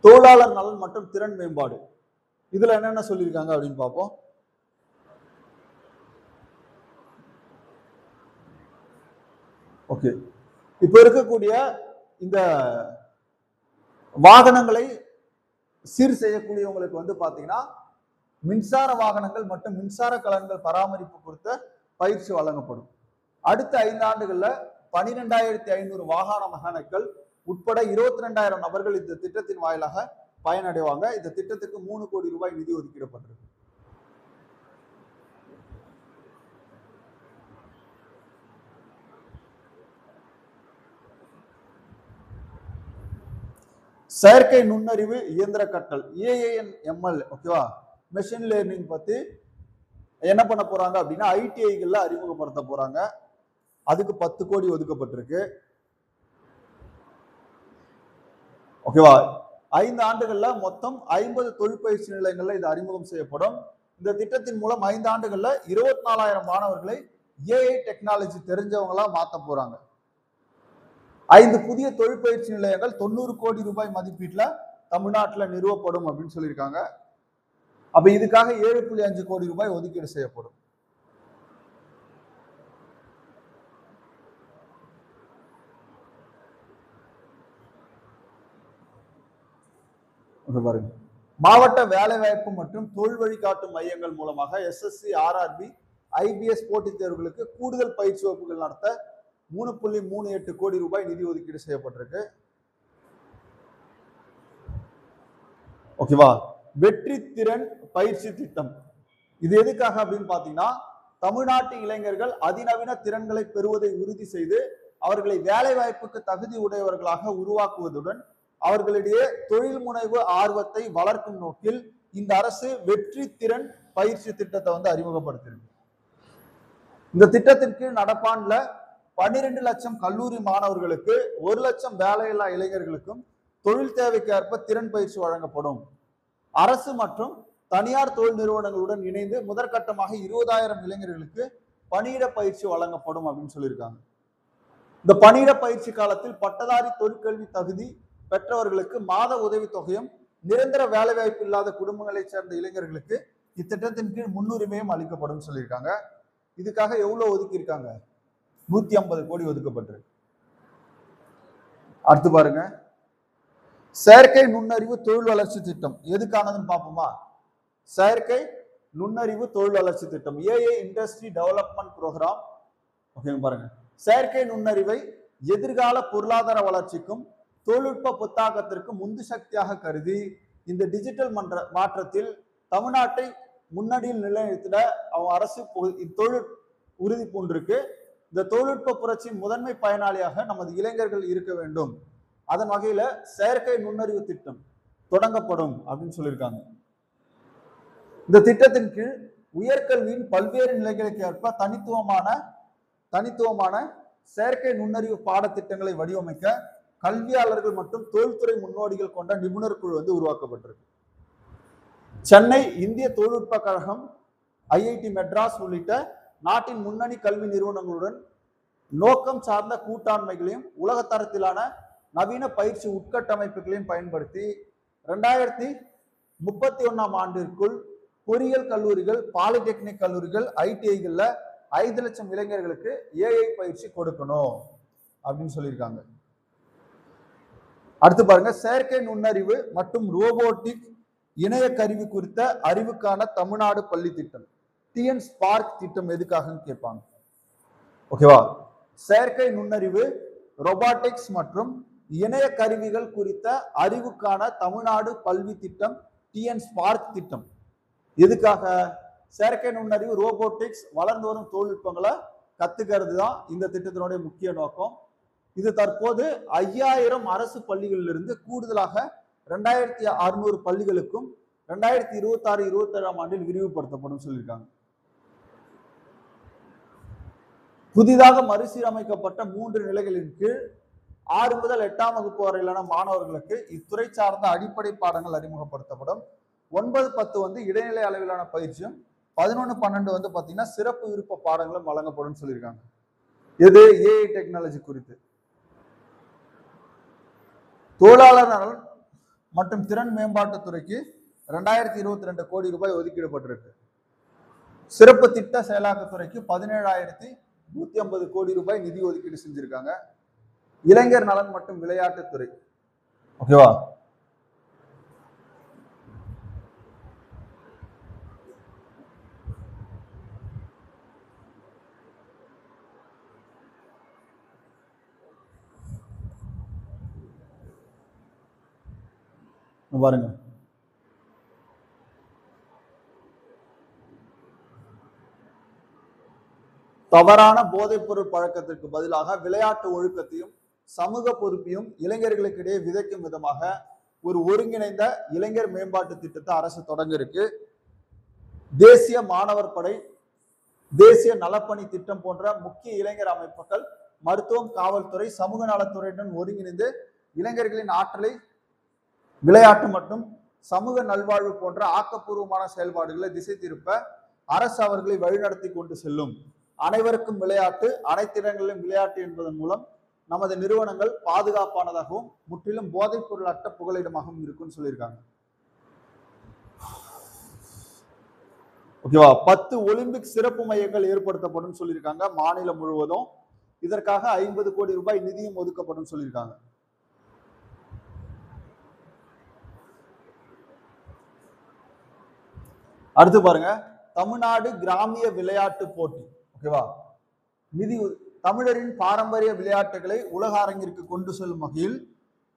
தொழிலாளர் நலன் மற்றும் திறன் மேம்பாடு, இதுல என்னென்ன சொல்லியிருக்காங்க அப்படின்னு பார்ப்போம். ஓகே, இப்ப இருக்கக்கூடிய இந்த வாகனங்களை சீர் செய்யக்கூடியவங்களுக்கு வந்து பாத்தீங்கன்னா மின்சார வாகனங்கள் மற்றும் மின்சார கலன்கள் பராமரிப்பு குறித்த பயிற்சி வழங்கப்படும். அடுத்த 5 ஆண்டுகள்ல 12,500 வாகன மெக்கானிக்கள் உட்பட 22,000 நபர்கள் இந்த திட்டத்தின் வாயிலாக பயனடைவாங்க. இந்த திட்டத்துக்கு 3 கோடி ரூபாய் நிதி ஒதுக்கீடப்பட்டிருக்கு. செயற்கை நுண்ணறிவு இயந்திர கற்றல் AANML, ஓகேவா, மெஷின் லேர்னிங் பத்தி என்ன பண்ண போறாங்க அப்படின்னா ஐடிஐகள்ல அறிமுகப்படுத்த போறாங்க. அதுக்கு 10 கோடி ஒதுக்கப்பட்டிருக்கு. ஓகேவா, 5 ஆண்டுகள்ல மொத்தம் 50 தொழிற்பயிற்சி நிலையங்கள்ல இது அறிமுகம் செய்யப்படும். இந்த திட்டத்தின் மூலம் 5 ஆண்டுகள்ல 24,000 மாணவர்களை ஏஐ டெக்னாலஜி தெரிஞ்சவங்களா மாத்த போறாங்க. 5 புதிய தொழிற்பயிற்சி நிலையங்கள் 90 கோடி ரூபாய் மதிப்பீட்டுல தமிழ்நாட்டில் நிறுவப்படும் அப்படின்னு சொல்லியிருக்காங்க. அப்ப இதுக்காக 7.5 கோடி ரூபாய் ஒதுக்கீடு செய்யப்படும். பாருங்க, மாவட்ட வேலைவாய்ப்பு மற்றும் தொழில் வழிகாட்டும் மையங்கள் மூலமாக SSC, RRB, IBS போட்டித் தேர்வுகளுக்கு கூடுதல் பயிற்சி வகுப்புகள் நடத்த 3.38 கோடி ரூபாய் நிதி ஒதுக்கீடு செய்யப்பட்டிருக்கு. ஓகேவா, வெற்றி திறன் பயிற்சி திட்டம், இது எதுக்காக அப்படின்னு பாத்தீங்கன்னா, தமிழ்நாட்டு இளைஞர்கள் அதிநவீன திறன்களை பெறுவதை உறுதி செய்து அவர்களை வேலை வாய்ப்புக்கு தகுதி உடையவர்களாக உருவாக்குவதுடன் அவர்களிடையே தொழில் முனைவு ஆர்வத்தை வளர்க்கும் நோக்கில் இந்த அரசு வெற்றி திறன் பயிற்சி திட்டத்தை வந்து அறிமுகப்படுத்திருக்கு. இந்த திட்டத்தின் கீழ் நடப்பாண்டுல 12 லட்சம் கல்லூரி மாணவர்களுக்கு 1 லட்சம் வேலையில்லா இளைஞர்களுக்கும் தொழில் தேவைக்கு ஏற்ப திறன் பயிற்சி வழங்கப்படும். அரசு மற்றும் தனியார் தொழில் நிறுவனங்களுடன் இணைந்து முதற்கட்டமாக 20,000 இளைஞர்களுக்கு பணியிட பயிற்சி வழங்கப்படும் அப்படின்னு சொல்லியிருக்காங்க. இந்த பணியிட பயிற்சி காலத்தில் பட்டதாரி தொழிற்கல்வி தகுதி பெற்றவர்களுக்கு மாத உதவி தொகையும் நிரந்தர வேலை வாய்ப்பு இல்லாத குடும்பங்களை சேர்ந்த இளைஞர்களுக்கு இத்திட்டத்தின் கீழ் முன்னுரிமையும் அளிக்கப்படும் சொல்லியிருக்காங்க. இதுக்காக எவ்வளவு ஒதுக்கி இருக்காங்க? 150 கோடி ஒதுக்கப்பட்டிருக்கு. அடுத்து பாருங்க, செயற்கை நுண்ணறிவு தொழில் வளர்ச்சி திட்டம் எதுக்கானதுன்னு பார்ப்போமா? செயற்கை நுண்ணறிவு தொழில் வளர்ச்சி திட்டம், AI industry development program. Okay பாருங்க, செயற்கை நுண்ணறிவை எதிர்கால பொருளாதார வளர்ச்சிக்கும் தொழில்நுட்ப புத்தாக்கத்திற்கும் உந்து சக்தியாக கருதி இந்த டிஜிட்டல் மாற்றத்தில் தமிழ்நாட்டை முன்னணியில் நிலைநிறுத்திட அரசு தொழில் உறுதி பூண்டிருக்கு. இந்த தொழில்நுட்ப புரட்சியின் முதன்மை பயனாளியாக நமது இளைஞர்கள் இருக்க வேண்டும். அதன் வகையில செயற்கை நுண்ணறிவு திட்டம் தொடங்கப்படும் அப்படின்னு சொல்லியிருக்காங்க. இந்த திட்டத்தின் கீழ் உயர்கல்வியின் பல்வேறு நிலைகளுக்கு ஏற்ப தனித்துவமான செயற்கை நுண்ணறிவு பாடத்திட்டங்களை வடிவமைக்க கல்வியாளர்கள் மற்றும் தொழில்துறை முன்னோடிகள் கொண்ட நிபுணர் குழு வந்து உருவாக்கப்பட்டிருக்கு. சென்னை இந்திய தொழில்நுட்ப கழகம், IIT மெட்ராஸ் உள்ளிட்ட நாட்டின் முன்னணி கல்வி நிறுவனங்களுடன் நோக்கம் சார்ந்த கூட்டாண்மைகளையும் உலகத்தரத்திலான நவீன பயிற்சி உட்கட்டமைப்புகளையும் பயன்படுத்தி 2031 ஆண்டிற்குள் பொறியியல் கல்லூரிகள், பாலிடெக்னிக் கல்லூரிகள், ITIகள்ல 5 லட்சம் இளைஞர்களுக்கு AI பயிற்சி கொடுக்கணும் அப்படின்னு சொல்லியிருக்காங்க. அடுத்து பாருங்க, செயற்கை நுண்ணறிவு மற்றும் ரோபோட்டிக் இணைய கருவி குறித்த அறிவுக்கான தமிழ்நாடு பள்ளி திட்டம், டிஎன் ஸ்பார்க் திட்டம் எதுக்காகன்னு கேட்பாங்க. ஓகேவா? செயற்கை நுண்ணறிவு, ரோபாட்டிக்ஸ் மற்றும் இணைய கருவிகள் குறித்த அறிவுக்கான தமிழ்நாடு கல்வி திட்டம், டிஎன் ஸ்பார்க் திட்டம் எதுக்காக? செயற்கை நுண்ணறிவு, ரோபோட்டிக்ஸ், வளர்ந்து வரும் தொழில்நுட்பங்களை கத்துக்கிறது தான் இந்த திட்டத்தினுடைய முக்கிய நோக்கம். இது தற்போது 5000 அரசு பள்ளிகளிலிருந்து கூடுதலாக 2600 பள்ளிகளுக்கும் 2026-27 ஆண்டில் விரிவுபடுத்தப்படும் சொல்லியிருக்காங்க. புதிதாக மறுசீரமைக்கப்பட்ட 3 நிலைகளின் கீழ் 6 முதல் 8ஆம் வகுப்பு வரையிலான மாணவர்களுக்கு இத்துறை சார்ந்த அடிப்படை பாடங்கள் அறிமுகப்படுத்தப்படும். 9, 10 வந்து இடைநிலை அளவிலான பயிற்சியும், 11, 12 வந்து பாத்தீங்கன்னா சிறப்பு விருப்ப பாடங்களும் வழங்கப்படும் சொல்லியிருக்காங்க. இது ஏஐ டெக்னாலஜி குறித்து. தொழிலாளர் நலன் மற்றும் திறன் மேம்பாட்டுத் துறைக்கு 2022 கோடி ரூபாய் ஒதுக்கீடப்பட்டிருக்கு. சிறப்பு திட்ட செயலாக்கத்துறைக்கு 17,150 கோடி ரூபாய் நிதி ஒதுக்கீடு செஞ்சிருக்காங்க. இளைஞர் நலன் மற்றும் விளையாட்டுத்துறை, ஓகேவா, பாருங்க. தவறான போதைப் பொருள் பழக்கத்திற்கு பதிலாக விளையாட்டு ஒழுக்கத்தையும் சமூக பொறுப்பையும் இளைஞர்களுக்கிடையே விதைக்கும் விதமாக ஒரு ஒருங்கிணைந்த இளைஞர் மேம்பாட்டு திட்டத்தை அரசு தொடங்க இருக்கு. தேசிய மாணவர் படை, தேசிய நலப்பணி திட்டம் போன்ற முக்கிய இளைஞர் அமைப்புகள், மருத்துவம், காவல்துறை, சமூக நலத்துறையுடன் ஒருங்கிணைந்து இளைஞர்களின் ஆற்றலை விளையாட்டு மற்றும் சமூக நல்வாழ்வு போன்ற ஆக்கப்பூர்வமான செயல்பாடுகளை திசை திருப்ப அரசு அவர்களை வழிநடத்தி கொண்டு செல்லும். அனைவருக்கும் விளையாட்டு, அனைத்து இடங்களிலும் விளையாட்டு என்பதன் மூலம் நமது நிறுவனங்கள் பாதுகாப்பானதாகவும் முற்றிலும் போதைப் பொருள் அற்ற புகலிடமாகவும் இருக்குன்னு சொல்லியிருக்காங்க. ஓகேவா? 10 ஒலிம்பிக் சிறப்பு மையங்கள் ஏற்படுத்தப்படும் சொல்லியிருக்காங்க மாநிலம் முழுவதும். இதற்காக 50 கோடி ரூபாய் நிதியும் ஒதுக்கப்படும் சொல்லியிருக்காங்க. அடுத்து பாருங்க, தமிழ்நாடு கிராமிய விளையாட்டு போட்டி, ஓகேவா, நிதி தமிழரின் பாரம்பரிய விளையாட்டுகளை உலக அரங்கிற்கு கொண்டு செல்லும் வகையில்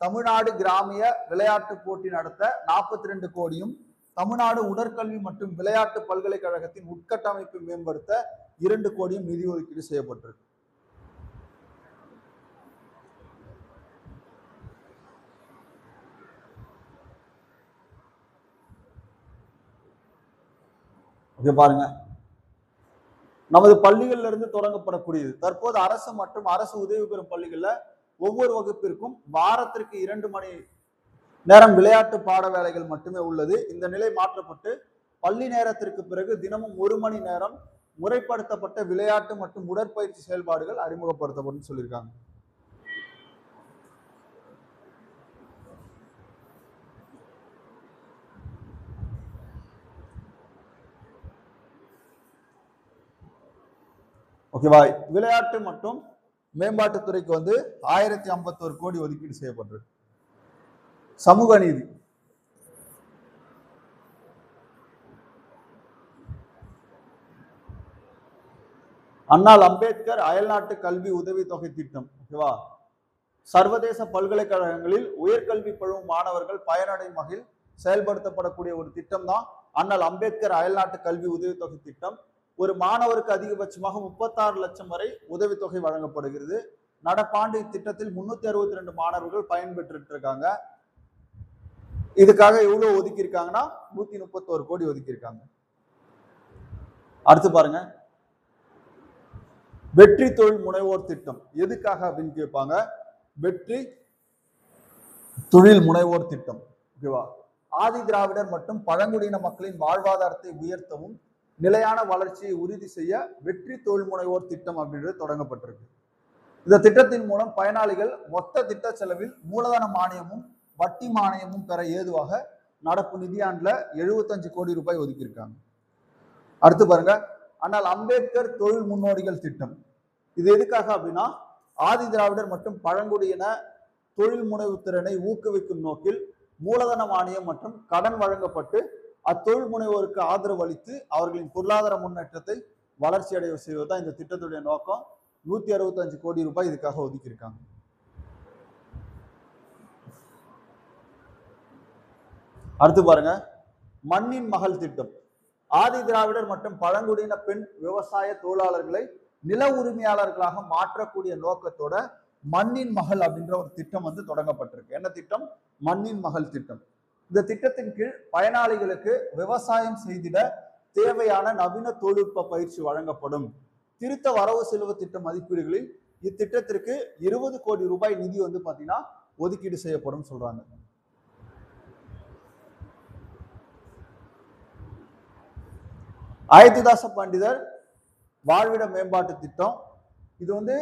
தமிழ்நாடு கிராமிய விளையாட்டு போட்டி நடத்த 42 கோடியும், தமிழ்நாடு உடற்கல்வி மற்றும் விளையாட்டு பல்கலைக்கழகத்தின் உட்கட்டமைப்பை மேம்படுத்த 2 கோடியும் நிதி ஒதுக்கீடு செய்யப்பட்டிருக்கு. பாருங்க, நமது பள்ளிகள்ல இருந்து தொடங்கப்படக்கூடியது. தற்போது அரசு மற்றும் அரசு உதவி பெறும் பள்ளிகள்ல ஒவ்வொரு வகுப்பிற்கும் வாரத்திற்கு 2 மணி நேரம் விளையாட்டு பாட வேலைகள் மட்டுமே உள்ளது. இந்த நிலை மாற்றப்பட்டு பள்ளி நேரத்திற்கு பிறகு தினமும் 1 மணி நேரம் முறைப்படுத்தப்பட்ட விளையாட்டு மற்றும் உடற்பயிற்சி செயல்பாடுகள் அறிமுகப்படுத்தப்படும் சொல்லியிருக்காங்க. ஓகேவா? விளையாட்டு மற்றும் மேம்பாட்டுத்துறைக்கு வந்து 1051 கோடி ஒதுக்கீடு செய்யப்பட்டிருக்கு. சமூக நீதி, அண்ணல் அம்பேத்கர் அயல்நாட்டு கல்வி உதவித்தொகை திட்டம், ஓகேவா, சர்வதேச பல்கலைக்கழகங்களில் உயர்கல்வி பயிலும் மாணவர்கள் பயனடையும் வகையில் செயல்படுத்தப்படக்கூடிய ஒரு திட்டம் தான் அண்ணல் அம்பேத்கர் அயல்நாட்டு கல்வி உதவித்தொகை திட்டம். ஒரு மாணவருக்கு அதிகபட்சமாக 36 லட்சம் வரை உதவித்தொகை வழங்கப்படுகிறது. நடப்பாண்டு இத்திட்டத்தில் 362 மாணவர்கள் பயன்பெற்று இருக்காங்க. இதுக்காக எவ்வளவு ஒதுக்கி இருக்காங்கன்னா 131 கோடி ஒதுக்கி இருக்காங்க. அடுத்து பாருங்க, வெற்றி தொழில் முனைவோர் திட்டம் எதுக்காக அப்படின்னு கேட்பாங்க. வெற்றி தொழில் முனைவோர் திட்டம், ஓகேவா, ஆதி திராவிடர் மற்றும் பழங்குடியின மக்களின் வாழ்வாதாரத்தை உயர்த்தவும் நிலையான வளர்ச்சியை உறுதி செய்ய வெற்றி தொழில் முனைவோர் திட்டம் அப்படின்றது தொடங்கப்பட்டிருக்கு. இந்த திட்டத்தின் மூலம் பயனாளிகள் மொத்த திட்ட செலவில் மூலதன மானியமும் வட்டி மானியமும் பெற ஏதுவாக நடப்பு நிதியாண்டுல 75 கோடி ரூபாய் ஒதுக்கியிருக்காங்க. அடுத்து பாருங்க, ஆனால் அம்பேத்கர் தொழில் முன்னோடிகள் திட்டம், இது எதுக்காக அப்படின்னா ஆதி திராவிடர் மற்றும் பழங்குடியின தொழில் முனைவு திறனை ஊக்குவிக்கும் நோக்கில் மூலதன மானியம் மற்றும் கடன் வழங்கப்பட்டு அத்தொழில் முனைவோருக்கு ஆதரவு அளித்து அவர்களின் பொருளாதார முன்னேற்றத்தை வளர்ச்சி அடைய செய்வதுதான் இந்த திட்டத்துடைய நோக்கம். 165 கோடி ரூபாய் இதுக்காக ஒதுக்கியிருக்காங்க. அடுத்து பாருங்க, மண்ணின் மகள் திட்டம். ஆதி திராவிடர் மற்றும் பழங்குடியின பெண் விவசாய தொழிலாளர்களை நில உரிமையாளர்களாக மாற்றக்கூடிய நோக்கத்தோட மண்ணின் மகள் அப்படின்ற ஒரு திட்டம் தொடங்கப்பட்டிருக்கு. என்ன திட்டம்? மண்ணின் மகள் திட்டம். இந்த திட்டத்தின் கீழ் பயனாளிகளுக்கு விவசாயம் செய்திட தேவையான நவீன தொழில்நுட்ப பயிற்சி வழங்கப்படும். திருத்த வரவு செலவு திட்ட மதிப்பீடுகளில் இத்திட்டத்திற்கு 20 கோடி ரூபாய் நிதி பாத்தீங்கன்னா ஒதுக்கீடு செய்யப்படும் சொல்றாங்க. அயோத்திதாச பண்டிதர் வாழ்விட மேம்பாட்டு திட்டம். இது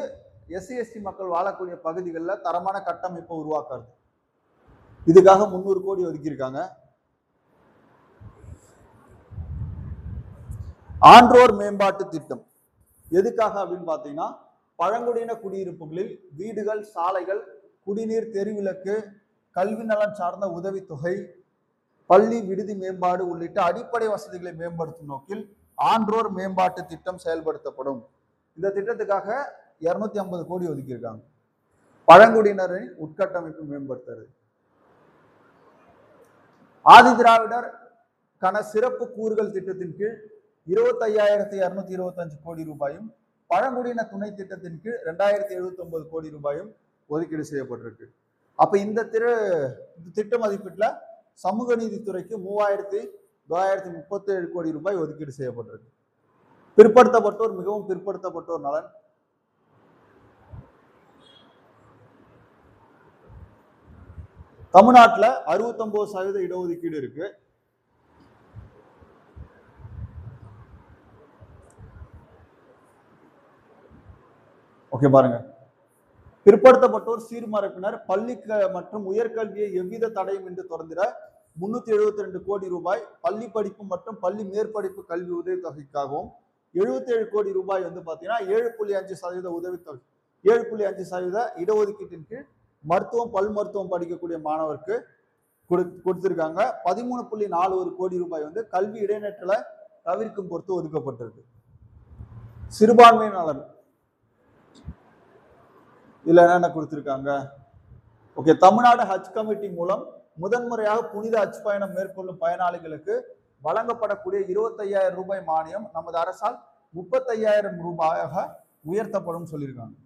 SC/ST மக்கள் வாழக்கூடிய பகுதிகளில் தரமான கட்டமைப்பை உருவாக்குறது. இதுக்காக 300 கோடி ஒதுக்கியிருக்காங்க. ஆன்றோர் மேம்பாட்டு திட்டம் எதுக்காக அப்படின்னு பாத்தீங்கன்னா, பழங்குடியின குடியிருப்புகளில் வீடுகள், சாலைகள், குடிநீர், தெருவிளக்கு, கல்வி நலன் சார்ந்த உதவித்தொகை, பள்ளி விடுதி மேம்பாடு உள்ளிட்ட அடிப்படை வசதிகளை மேம்படுத்தும் நோக்கில் ஆன்றோர் மேம்பாட்டு திட்டம் செயல்படுத்தப்படும். இந்த திட்டத்துக்காக 250 கோடி ஒதுக்கியிருக்காங்க. பழங்குடியினரின் உட்கட்டமைப்பு மேம்படுத்துறது. ஆதி திராவிடர் கன சிறப்பு கூறுகள் திட்டத்தின் கீழ் 25,225 கோடி ரூபாயும், பழங்குடியின துணை திட்டத்தின் கீழ் 2079 கோடி ரூபாயும் ஒதுக்கீடு செய்யப்பட்டிருக்கு. அப்ப இந்த திட்ட மதிப்பீட்டுல சமூக நீதித்துறைக்கு 3,937 கோடி ரூபாய் ஒதுக்கீடு செய்யப்பட்டிருக்கு. பிற்படுத்தப்பட்டோர், மிகவும் பிற்படுத்தப்பட்டோர் நலன். தமிழ்நாட்டுல 69% இடஒதுக்கீடு இருக்கு. ஓகே பாருங்க, பிற்படுத்தப்பட்டோர் சீர்மரப்பினர் பள்ளி மற்றும் உயர்கல்வியை எவ்வித தடையும் என்று தொடர்ந்திட 372 கோடி ரூபாய் பள்ளி படிப்பு மற்றும் பள்ளி மேற்படிப்பு கல்வி உதவித்தொகைக்காகவும் 77 கோடி ரூபாய் பாத்தீங்கன்னா 7.5% உதவித்தொகை, 7.5% இடஒதுக்கீட்டின் கீழ் மருத்துவம், பல் மருத்துவம் படிக்கக்கூடிய மாணவருக்கு கொடுத்திருக்காங்க. 13.41 கோடி ரூபாய் கல்வி இடைநிற்றலை தவிர்க்கும் பொறுத்து ஒதுக்கப்பட்டிருக்கு. சிறுபான்மை நலன் இதுல என்னென்ன கொடுத்திருக்காங்க? ஓகே, தமிழ்நாடு ஹஜ் கமிட்டி மூலம் முதன்முறையாக புனித ஹஜ் பயணம் மேற்கொள்ளும் பயனாளிகளுக்கு வழங்கப்படக்கூடிய 25,000 ரூபாய் மானியம் நமது அரசால் 35,000 ரூபாயாக உயர்த்தப்படும் சொல்லியிருக்காங்க.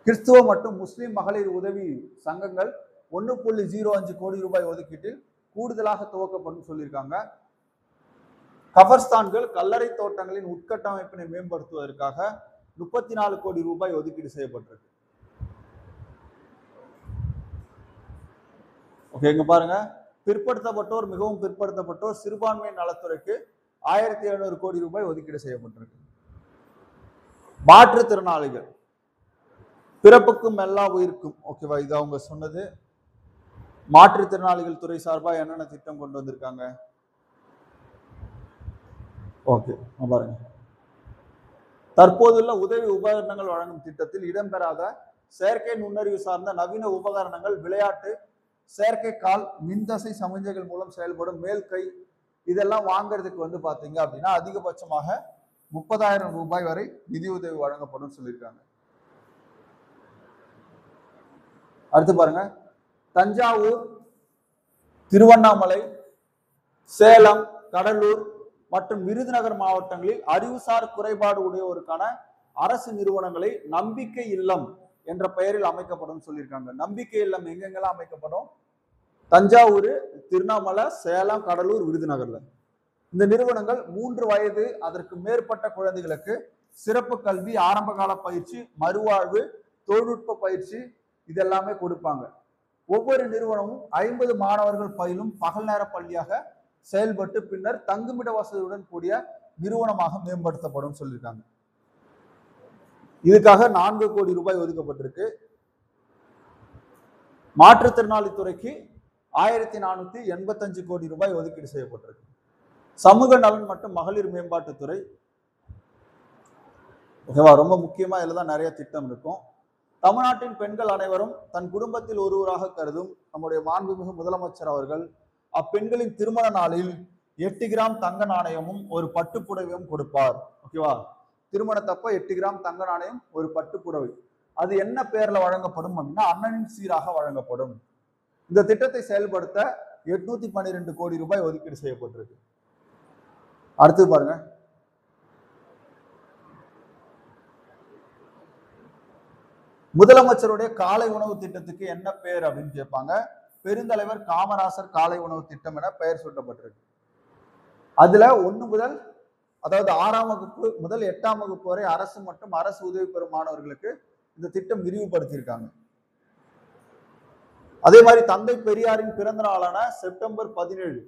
கிறிஸ்துவ மற்றும் முஸ்லிம் மகளிர் உதவி சங்கங்கள் 1.05 கோடி ரூபாய் ஒதுக்கீட்டில் கூடுதலாக துவக்கப்படும் சொல்லியிருக்காங்க. கபர்ஸ்தான்கள், கல்லறை தோட்டங்களின் உட்கட்டமைப்பினை மேம்படுத்துவதற்காக 34 கோடி ரூபாய் ஒதுக்கீடு செய்யப்பட்டிருக்கு. ஓகே, இங்க பாருங்க, பிற்படுத்தப்பட்டோர், மிகவும் பிற்படுத்தப்பட்டோர் சிறுபான்மை நலத்துறைக்கு 1,700 கோடி ரூபாய் ஒதுக்கீடு செய்யப்பட்டிருக்கு. மாற்றுத்திறனாளிகள் பிறப்புக்கும் எல்லா உயிருக்கும், ஓகேவா, இது அவங்க சொன்னது. மாற்றுத்திறனாளிகள் துறை சார்பா என்னென்ன திட்டம் கொண்டு வந்திருக்காங்க? ஓகே பாருங்க, தற்போதுள்ள உதவி உபகரணங்கள் வழங்கும் திட்டத்தில் இடம்பெறாத செயற்கை நுண்ணறிவு சார்ந்த நவீன உபகரணங்கள், விளையாட்டு, செயற்கை கால், மின்தசை சமிஞ்சைகள் மூலம் செயல்படும் மேல் கை, இதெல்லாம் வாங்குறதுக்கு பாத்தீங்க அப்படின்னா அதிகபட்சமாக 30,000 ரூபாய் வரை நிதியுதவி வழங்கப்படும் சொல்லியிருக்காங்க. அடுத்து பாருங்க, தஞ்சாவூர், திருவண்ணாமலை, சேலம், கடலூர் மற்றும் விருதுநகர் மாவட்டங்களில் அறிவுசார் குறைபாடு உடையோருக்கான அரசு நிறுவனங்களை நம்பிக்கை இல்லம் என்ற பெயரில் அமைக்கப்படும் சொல்லியிருக்காங்க. நம்பிக்கை இல்லம் எங்கெங்கெல்லாம் அமைக்கப்படும்? தஞ்சாவூர், திருவண்ணாமலை, சேலம், கடலூர், விருதுநகர்ல. இந்த நிறுவனங்கள் 3 வயது அதற்கு மேற்பட்ட குழந்தைகளுக்கு சிறப்பு கல்வி, ஆரம்பகால பயிற்சி, மறுவாழ்வு, தொழில்நுட்ப பயிற்சி இதெல்லாமே கொடுப்பாங்க. ஒவ்வொரு நிறுவனமும் 50 மாணவர்கள் பயிலும் பகல் நேர பள்ளியாக செயல்பட்டு பின்னர் தங்குமிட வசதியுடன் கூடிய நிறுவனமாக மேம்படுத்தப்படும் சொல்லியிருக்காங்க. இதுக்காக 4 கோடி ரூபாய் ஒதுக்கப்பட்டிருக்கு. மாற்றுத்திறனாளி துறைக்கு 1,485 கோடி ரூபாய் ஒதுக்கீடு செய்யப்பட்டிருக்கு. சமூக நலன் மற்றும் மகளிர் மேம்பாட்டுத்துறை, ஓகேவா, ரொம்ப முக்கியமா இதுலதான் நிறைய திட்டம் இருக்கும். தமிழ்நாட்டின் பெண்கள் அனைவரும் தன் குடும்பத்தில் ஒருவராக கருதும் நம்முடைய மாண்புமிகு முதலமைச்சர் அவர்கள் அப்பெண்களின் திருமண நாளில் 8 கிராம் தங்க நாணயமும் ஒரு பட்டுப்புடவையும் கொடுப்பார். ஓகேவா? திருமணத்தப்ப 8 கிராம் தங்க நாணயம் ஒரு பட்டுப்புடவை. அது என்ன பேர்ல வழங்கப்படும் அப்படின்னா அண்ணனின் சீராக வழங்கப்படும். இந்த திட்டத்தை செயல்படுத்த 812 கோடி ரூபாய் ஒதுக்கீடு செய்யப்பட்டிருக்கு. அடுத்து பாருங்க, முதலமைச்சருடைய காலை உணவு திட்டத்துக்கு என்ன பெயர் அப்படின்னு கேட்பாங்க. பெருந்தலைவர் காமராசர் காலை உணவு திட்டம் என பெயர் சூட்டப்பட்டிருக்கு. அதுல 1 முதல், அதாவது 6ஆம் வகுப்பு முதல் 8ஆம் வகுப்பு வரை அரசு மற்றும் அரசு உதவி பெறும் மாணவர்களுக்கு இந்த திட்டம் விரிவுபடுத்தியிருக்காங்க. அதே மாதிரி தந்தை பெரியாரின் பிறந்த நாளான செப்டம்பர் 17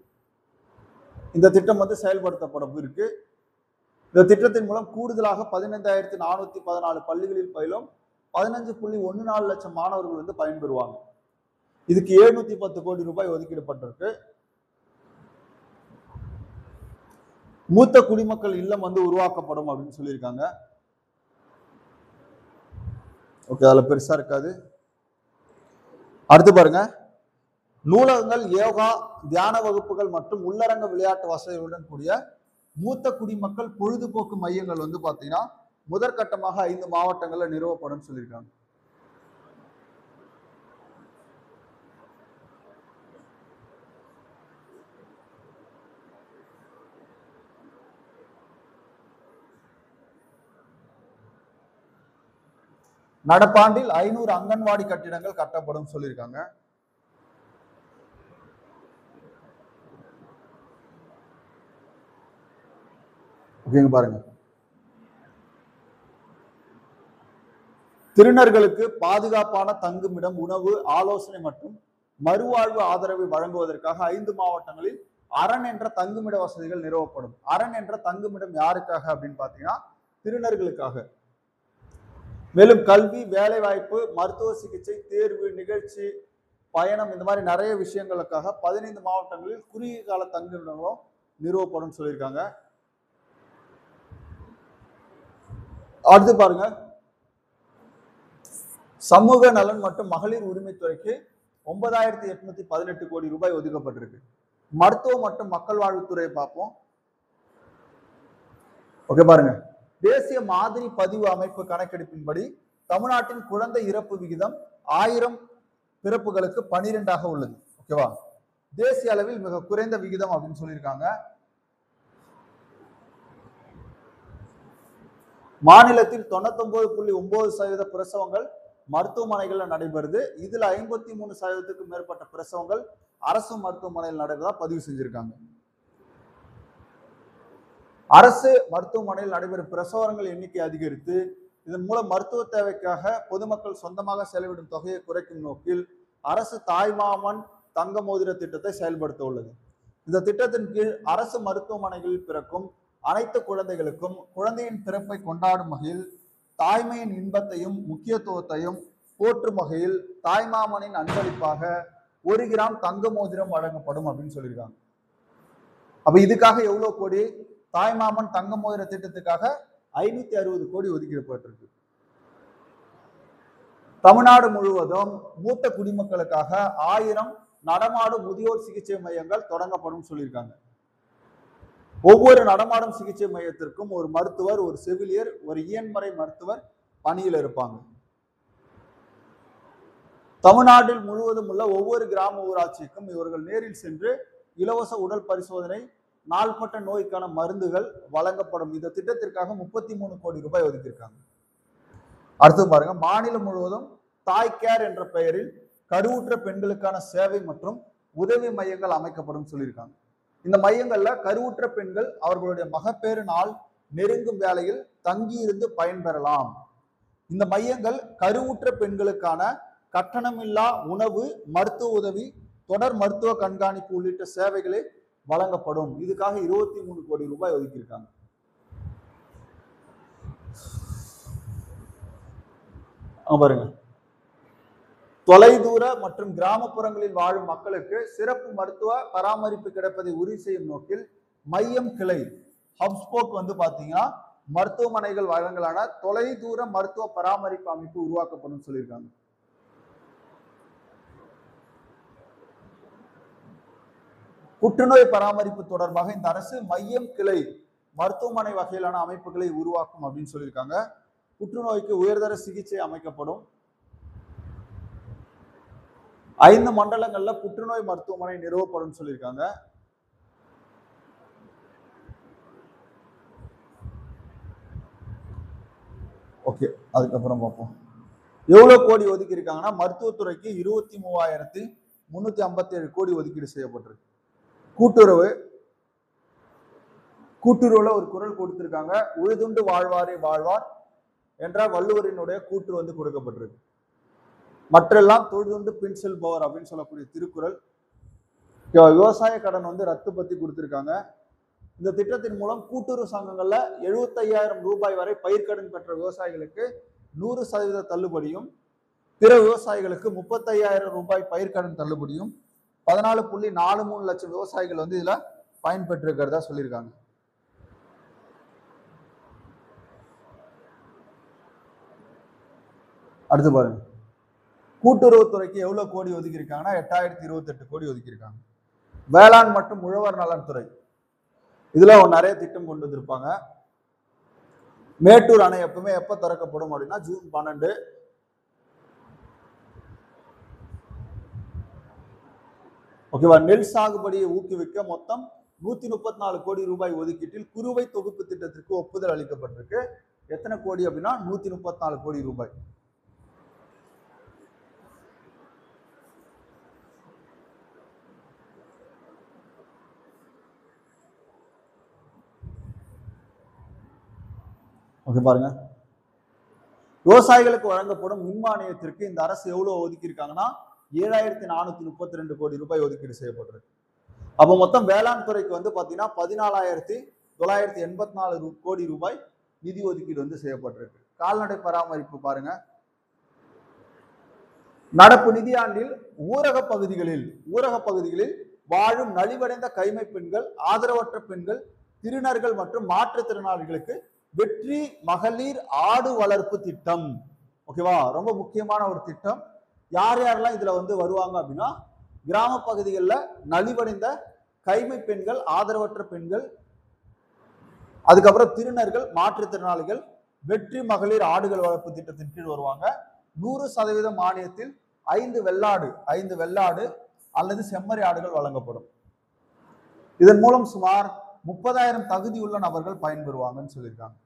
இந்த திட்டம் வந்து செயல்படுத்தப்பட இருக்கு. இந்த திட்டத்தின் மூலம் கூடுதலாக 15,414 பள்ளிகளில் பயிலும் 15.14 லட்சம் மாணவர்கள் வந்து பயன்பெறுவாங்க. இதுக்கு 710 கோடி ரூபாய் ஒதுக்கீடப்பட்டிருக்கு. மூத்த குடிமக்கள் இல்லம் வந்து உருவாக்கப்படும் அப்படின்னு சொல்லியிருக்காங்க. ஓகே, அதுல பெருசா இருக்காது. அடுத்து பாருங்க, நூலகங்கள், யோகா, தியான வகுப்புகள் மற்றும் உள்ளரங்க விளையாட்டு வசதிகளுடன் கூடிய மூத்த குடிமக்கள் பொழுதுபோக்கு மையங்கள் வந்து பாத்தீங்கன்னா முதற்கட்டமாக 5 மாவட்டங்கள்ல நிறுவப்படும் சொல்லியிருக்காங்க. நடப்பாண்டில் 500 அங்கன்வாடி கட்டிடங்கள் கட்டப்படும் சொல்லியிருக்காங்க. ஓகேங்க, பாருங்க, திருநர்களுக்கு பாதுகாப்பான தங்குமிடம், உணவு, ஆலோசனை மற்றும் மறுவாழ்வு ஆதரவை வழங்குவதற்காக 5 மாவட்டங்களில் அரண் என்ற தங்குமிட வசதிகள் நிறுவப்படும். அரண் என்ற தங்குமிடம் யாருக்காக அப்படின்னு பாத்தீங்கன்னா திருநர்களுக்காக. மேலும் கல்வி, வேலை வாய்ப்பு, மருத்துவ சிகிச்சை, தேர்வு, நிகழ்ச்சி, பயணம், இந்த மாதிரி நிறைய விஷயங்களுக்காக 15 மாவட்டங்களில் குறுகிய கால தங்குமிடங்களும் நிறுவப்படும் சொல்லியிருக்காங்க. அடுத்து பாருங்க, சமூக நலன் மற்றும் மகளிர் உரிமைத்துறைக்கு 9,818 கோடி ரூபாய் ஒதுக்கப்பட்டிருக்கு. மருத்துவம் மற்றும் மக்கள் வாழ்வுத்துறையை பார்ப்போம். ஓகே, பாருங்க, தேசிய மாதிரி பதிவு அமைப்பு கணக்கெடுப்பின்படி தமிழ்நாட்டின் குழந்தை இறப்பு விகிதம் 1000 பிறப்புகளுக்கு 12ஆக உள்ளது. ஓகேவா? தேசிய அளவில் மிக குறைந்த விகிதம் அப்படின்னு சொல்லியிருக்காங்க. மாநிலத்தில் 99.9% பிரசவங்கள் மருத்துவமனைகள்ல நடைபெறுது. இதுல 53% மேற்பட்ட பிரசவங்கள் அரசு மருத்துவமனையில் நடைபெறதா பதிவு செஞ்சிருக்காங்க. அரசு மருத்துவமனையில் நடைபெறும் பிரசவங்கள் எண்ணிக்கை அதிகரித்து இதன் மூலம் மருத்துவ தேவைக்காக பொதுமக்கள் சொந்தமாக செலவிடும் தொகையை குறைக்கும் நோக்கில் அரசு தாய்மாமன் தங்க மோதிர திட்டத்தை செயல்படுத்த உள்ளது. இந்த திட்டத்தின் கீழ் அரசு மருத்துவமனைகளில் பிறக்கும் அனைத்து குழந்தைகளுக்கும் குழந்தையின் பிறப்பை கொண்டாடும் வகையில் தாய்மையின் இன்பத்தையும் முக்கியத்துவத்தையும் போற்றும் வகையில் தாய்மாமனின் அன்பளிப்பாக 1 கிராம் தங்க மோதிரம் வழங்கப்படும் அப்படின்னு சொல்லியிருக்காங்க. அப்ப இதுக்காக எவ்வளவு கோடி? தாய்மாமன் தங்க மோதிர திட்டத்துக்காக 560 கோடி ஒதுக்கீடப்பட்டிருக்கு. தமிழ்நாடு முழுவதும் மூத்த குடிமக்களுக்காக 1000 நடமாடும் முதியோர் சிகிச்சை மையங்கள் தொடங்கப்படும் சொல்லியிருக்காங்க. ஒவ்வொரு நடமாடும் சிகிச்சை மையத்திற்கும் ஒரு மருத்துவர், ஒரு செவிலியர், ஒரு இயன்முறை மருத்துவர் பணியில் இருப்பாங்க. தமிழ்நாட்டில் முழுவதும் உள்ள ஒவ்வொரு கிராம ஊராட்சிக்கும் இவர்கள் நேரில் சென்று இலவச உடல் பரிசோதனை, நாள்பட்ட நோய்க்கான மருந்துகள் வழங்கப்படும். இந்த திட்டத்திற்காக 33 கோடி ரூபாய் ஒதுக்கியிருக்காங்க. அடுத்து பாருங்க, மாநிலம் முழுவதும் தாய் கேர் என்ற பெயரில் கருவுற்ற பெண்களுக்கான சேவை மற்றும் உதவி மையங்கள் அமைக்கப்படும் சொல்லியிருக்காங்க. இந்த மையங்கள்ல கருவுற்ற பெண்கள் அவர்களுடைய மகப்பேறு நாள் நெருங்கும் வேளையில் தங்கியிருந்து பயன்பெறலாம். இந்த மையங்கள் கருவுற்ற பெண்களுக்கான கட்டணமில்லா உணவு, மருத்துவ உதவி, தொடர் மருத்துவ கண்காணிப்பு உள்ளிட்ட சேவைகளை வழங்கப்படும். இதுக்காக 23 கோடி ரூபாய் ஒதுக்கியிருக்காங்க. பாருங்க, தொலைதூர மற்றும் கிராமப்புறங்களில் வாழும் மக்களுக்கு சிறப்பு மருத்துவ பராமரிப்பு கிடைப்பதை உறுதி செய்யும் நோக்கில் மையம் கிளை ஹப்ஸ்போக் வந்து பாத்தீங்கன்னா மருத்துவமனைகள் வழங்கலான தொலைதூர மருத்துவ பராமரிப்பு அமைப்பு உருவாக்கப்படும் சொல்லியிருக்காங்க. புற்றுநோய் பராமரிப்பு தொடர்பாக இந்த அரசு மையம் கிளை மருத்துவமனை வகையிலான அமைப்புகளை உருவாக்கும் அப்படின்னு சொல்லியிருக்காங்க. புற்றுநோய்க்கு உயர்தர சிகிச்சை அமைக்கப்படும். 5 மண்டலங்கள்ல புற்றுநோய் மருத்துவமனை நிறுவப்படும் சொல்லியிருக்காங்க. ஓகே, அதுக்கப்புறம் பார்ப்போம். எவ்வளவு கோடி ஒதுக்கி இருக்காங்கன்னா மருத்துவத்துறைக்கு 23,357 கோடி ஒதுக்கீடு செய்யப்பட்டிருக்கு. கூட்டுறவுல ஒரு குரல் கொடுத்திருக்காங்க. உழுதுண்டு வாழ்வாரே வாழ்வார் என்ற வள்ளுவரினுடைய கூற்று வந்து கொடுக்கப்பட்டிருக்கு. மற்றெல்லாம் தொழுதுண்டு பின் செல்பவர் அப்படின்னு சொல்லக்கூடிய திருக்குறள். விவசாய கடன் வந்து ரத்து பத்தி கொடுத்திருக்காங்க. இந்த திட்டத்தின் மூலம் கூட்டுறவு சங்கங்கள்ல 75,000 ரூபாய் வரை பயிர்க்கடன் பெற்ற விவசாயிகளுக்கு 100% தள்ளுபடியும், பிற விவசாயிகளுக்கு 35,000 ரூபாய் பயிர்க்கடன் தள்ளுபடியும், 14.43 லட்சம் விவசாயிகள் வந்து இதுல பயன்பெற்றிருக்கிறதா சொல்லியிருக்காங்க. அடுத்து பாருங்க, கூட்டுறவுத்துறைக்கு எவ்வளவு கோடி ஒதுக்கி இருக்காங்கன்னா 8,028 கோடி ஒதுக்கி இருக்காங்க. வேளாண் மற்றும் உழவர் நலன் துறை இதுல நிறைய திட்டம் கொண்டு வந்திருப்பாங்க. மேட்டூர் அணை எப்பவுமே எப்ப திறக்கப்படும் அப்படின்னா ஜூன் 12. ஓகேவா. நெல் சாகுபடியை ஊக்குவிக்க மொத்தம் 134 கோடி ரூபாய் ஒதுக்கீட்டில் குறுவை தொகுப்பு திட்டத்திற்கு ஒப்புதல் அளிக்கப்பட்டிருக்கு. எத்தனை கோடி அப்படின்னா 134 கோடி ரூபாய். ஓகே பாருங்க, விவசாயிகளுக்கு வழங்கப்படும் மின் மானியத்திற்கு இந்த அரசு எவ்வளவு ஒதுக்கி இருக்காங்கன்னா 7,432 கோடி ரூபாய் ஒதுக்கீடு செய்யப்பட்டிருக்கு. அப்போ மொத்தம் வேளாண் துறைக்கு வந்து பாத்தீங்கன்னா 14,984 கோடி ரூபாய் நிதி ஒதுக்கீடு வந்து செய்யப்பட்டிருக்கு. கால்நடை பராமரிப்பு பாருங்க, நடப்பு நிதியாண்டில் ஊரக பகுதிகளில் வாழும் நலிவடைந்த கைமை பெண்கள், ஆதரவற்ற பெண்கள், திருநர்கள் மற்றும் மாற்றுத்திறனாளிகளுக்கு வெற்றி மகளிர் ஆடு வளர்ப்பு திட்டம். ஓகேவா, ரொம்ப முக்கியமான ஒரு திட்டம். யார் யாரெல்லாம் இதுல வந்து வருவாங்க அப்படின்னா கிராம பகுதிகளில் நலிவடைந்த கைமை பெண்கள், ஆதரவற்ற பெண்கள், அதுக்கப்புறம் திருநர்கள், மாற்றுத்திறனாளிகள் வெற்றி மகளிர் ஆடுகள் வளர்ப்பு திட்டத்தின் கீழ் வருவாங்க. 100% மானியத்தில் 5 வெள்ளாடு அல்லது செம்மறி ஆடுகள் வழங்கப்படும். இதன் மூலம் சுமார் 30,000 தகுதியுள்ள நபர்கள் பயன்பெறுவாங்கன்னு சொல்லியிருக்காங்க.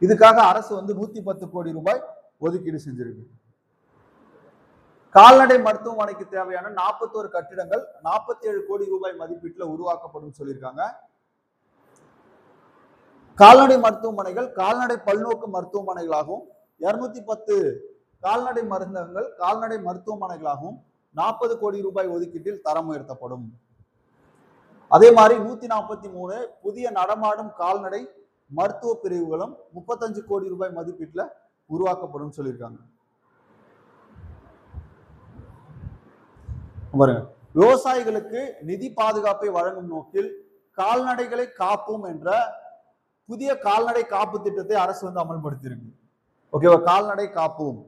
இதுக்காக அரசு வந்து 110 கோடி ரூபாய் ஒதுக்கீடு செஞ்சிருக்கு. கால்நடை மருத்துவமனைக்கு தேவையான 41 கட்டிடங்கள் 47 கோடி ரூபாய் மதிப்பீட்டில் உருவாக்கப்படும் சொல்லியிருக்காங்க. கால்நடை மருத்துவமனைகள் கால்நடை பல்நோக்கு மருத்துவமனைகளாகவும், 210 கால்நடை மருந்தகங்கள் கால்நடை மருத்துவமனைகளாகவும் 40 கோடி ரூபாய் ஒதுக்கீட்டில் தரம் உயர்த்தப்படும். அதே மாதிரி 143 புதிய நடமாடும் கால்நடை மருத்துவ பிரிவுகளும் 35 கோடி ரூபாய் மதிப்பீட்டில் உருவாக்கப்படும் சொல்லியிருக்காங்க. விவசாயிகளுக்கு நிதி பாதுகாப்பை வழங்கும் நோக்கில் கால்நடைகளை காப்போம் என்ற புதிய கால்நடை காப்பு திட்டத்தை அரசு வந்து அமல்படுத்தியிருக்கு. ஓகேவா, கால்நடை காப்போம்.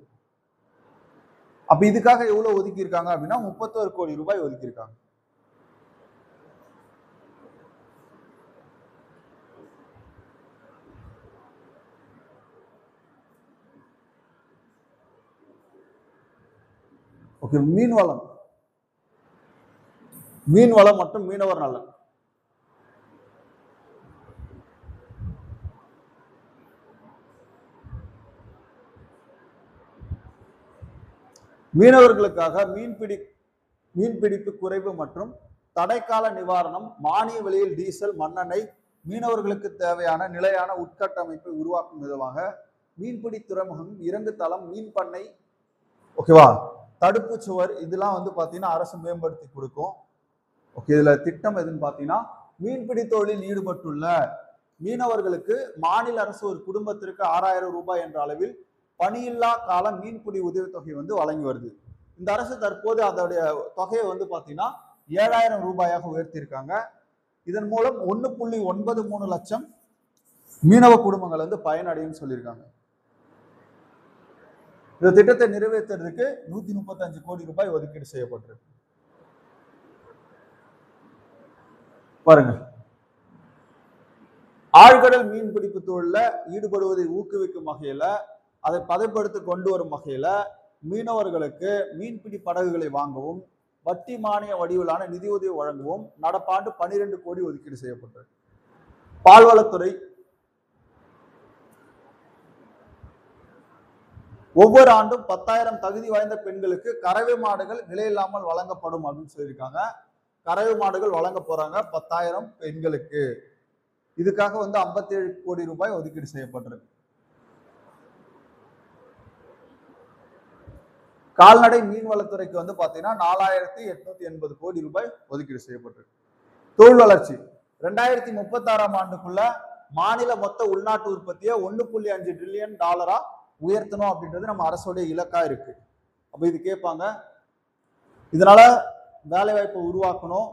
அப்ப இதுக்காக எவ்வளவு ஒதுக்கி இருக்காங்க அப்படின்னா 31 கோடி ரூபாய் ஒதுக்கி இருக்காங்க. ஓகே, மீன் வளம் மற்றும் மீனவர் நலன். மீனவர்களுக்காக மீன்பிடிப்பு குறைவு மற்றும் தடைக்கால நிவாரணம், மானிய விலையில் டீசல், மண்ணெண்ணெய், மீனவர்களுக்கு தேவையான நிலையான உட்கட்டமைப்பை உருவாக்கும் விதமாக மீன்பிடி துறைமுகம், இறங்கு தளம், மீன் பண்ணை, ஓகேவா, தடுப்பு சுவர் இதெல்லாம் வந்து பாத்தீங்கன்னா அரசு மேம்படுத்தி கொடுக்கும். ஓகே, இதுல திட்டம் எதுன்னு பாத்தீங்கன்னா மீன்பிடி தொழிலில் ஈடுபட்டுள்ள மீனவர்களுக்கு மாநில அரசு ஒரு குடும்பத்திற்கு 6,000 ரூபாய் என்ற அளவில் பணியில்லா கால மீன்பிடி உதவித்தொகை வந்து வழங்கி வருது. இந்த அரசு தற்போது அதோடைய தொகையை வந்து பாத்தீங்கன்னா 7,000 ரூபாயாக உயர்த்தியிருக்காங்க. இதன் மூலம் 1.93 லட்சம் மீனவ குடும்பங்கள் வந்து பயனடையும் சொல்லியிருக்காங்க. இந்த திட்டத்தை நிறைவேற்றுறதுக்கு 135 கோடி ரூபாய் ஒதுக்கீடு செய்யப்பட்டிருக்கு. பாருங்க, ஆழ்கடல் மீன்பிடிப்பு தொழில ஈடுபடுவதை ஊக்குவிக்கும் வகையில, அதை பதப்படுத்தி கொண்டு வரும் வகையில மீனவர்களுக்கு மீன்பிடி படகுகளை வாங்கவும் வட்டி மானிய வடிவிலான நிதியுதவி வழங்கவும் நடப்பாண்டு 12 கோடி ஒதுக்கீடு செய்யப்பட்டது. பால்வளத்துறை ஒவ்வொரு ஆண்டும் 10,000 தகுதி வாய்ந்த பெண்களுக்கு கறவை மாடுகள் விலையில்லாமல் வழங்கப்படும் அப்படின்னு சொல்லியிருக்காங்க. கறவை மாடுகள் வழங்க போறாங்க 10,000 பெண்களுக்கு. இதுக்காக வந்து 57 கோடி ரூபாய் ஒதுக்கீடு செய்யப்பட்டிருக்கு. கால்நடை மீன்வளத்துறைக்கு வந்து பாத்தீங்கன்னா 4,880 கோடி ரூபாய் ஒதுக்கீடு செய்யப்பட்டிருக்கு. தொழில் வளர்ச்சி 2036 ஆண்டுக்குள்ள மாநில மொத்த உள்நாட்டு உற்பத்தியை 1.5 டிரில்லியன் டாலரா உயர்த்தணும் அப்படின்றது நம்ம அரசுடைய இலக்கா இருக்கு. அப்ப இது கேட்பாங்க. இதனால வேலை வாய்ப்பை உருவாக்கணும்.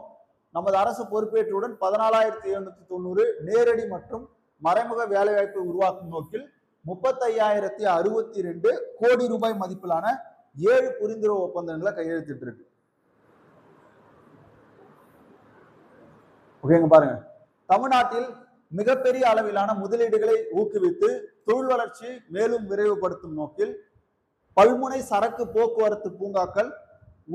நமது அரசு பொறுப்பேற்றவுடன் 14,790 நேரடி மற்றும் மறைமுக வேலை வாய்ப்பை உருவாக்கும் நோக்கில் 35,062 கோடி ரூபாய் மதிப்பிலான 7 புரிந்துணர்வு ஒப்பந்தங்களை கையெழுத்திட்டு இருக்கு. ஓகேங்க, பாருங்க, தமிழ்நாட்டில் மிகப்பெரிய அளவிலான முதலீடுகளை ஊக்குவித்து தொழில் வளர்ச்சி மேலும் விரைவுபடுத்தும் நோக்கில் பல்முனை சரக்கு போக்குவரத்து பூங்காக்கள்,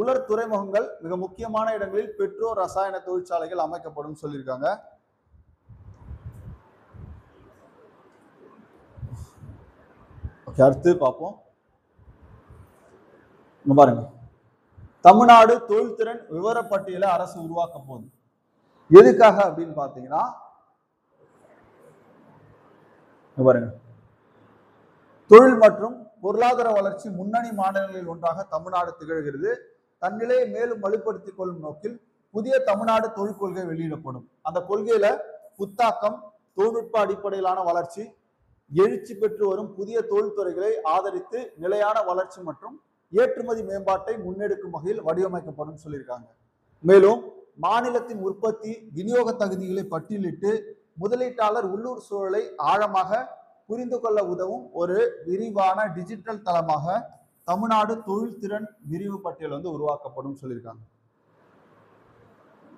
உலர் துறைமுகங்கள், மிக முக்கியமான இடங்களில் பெட்ரோ ரசாயன தொழிற்சாலைகள் அமைக்கப்படும் சொல்லியிருக்காங்க. அடுத்து பார்ப்போம். பாருங்க, தமிழ்நாடு தொழில்திறன் விவரப்பட்டியலை அரசு உருவாக்க போகுது. எதுக்காக அப்படின்னு பாத்தீங்கன்னா, பாருங்க, தொழில் மற்றும் பொருளாதார வளர்ச்சி முன்னணி மாநிலங்களில் ஒன்றாக தமிழ்நாடு திகழ்கிறது. தன்னிலையை மேலும் வலுப்படுத்திக் கொள்ளும் நோக்கில் புதிய தமிழ்நாடு தொழில் கொள்கை வெளியிடப்படும். அந்த கொள்கையில புத்தாக்கம், தொழில்நுட்ப அடிப்படையிலான வளர்ச்சி, எழுச்சி பெற்று வரும் புதிய தொழில்துறைகளை ஆதரித்து நிலையான வளர்ச்சி மற்றும் ஏற்றுமதி மேம்பாட்டை முன்னெடுக்கும் வகையில் வடிவமைக்கப்படும் சொல்லியிருக்காங்க. மேலும் மாநிலத்தின் உற்பத்தி விநியோக தகுதிகளை பட்டியலிட்டு முதலீட்டாளர் உள்ளூர் சூழலை ஆழமாக புரிந்து கொள்ள உதவும் ஒரு விரிவான டிஜிட்டல் தளமாக தமிழ்நாடு தொழில் திறன் விரிவு பட்டியல் வந்து உருவாக்கப்படும் சொல்லியிருக்காங்க.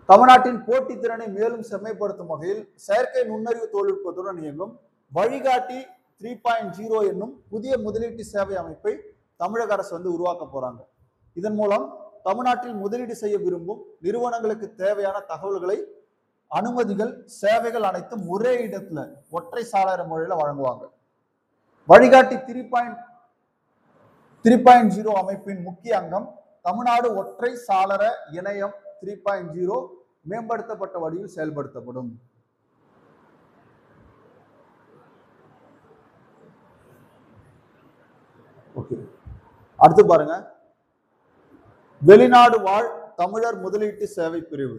தமிழ்நாட்டின் போட்டி திறனை மேலும் செம்மைப்படுத்தும் வகையில் செயற்கை நுண்ணறிவு தொழில்நுட்பத்துடன் இயங்கும் வழிகாட்டி 3.0 என்னும் புதிய முதலீட்டு சேவை அமைப்பை தமிழக அரசு வந்து உருவாக்க போறாங்க. இதன் மூலம் தமிழ்நாட்டில் முதலீடு செய்ய விரும்பும் நிறுவனங்களுக்கு தேவையான தகவல்களை, அனுமதிகள், சேவைகள் அனைத்தும் ஒரே இடத்துல ஒற்றை சாளர முறையில வழங்குவாங்க. வழிகாட்டி 3.0 அமைப்பின் முக்கிய அங்கம் தமிழ்நாடு ஒற்றை சாளர இணையம் 3.0 மேம்படுத்தப்பட்ட வடிவில் செயல்படுத்தப்படும். ஓகே, அடுத்து பாருங்க, வெளிநாடு வாழ் தமிழர் முதலீட்டு சேவை பிரிவு.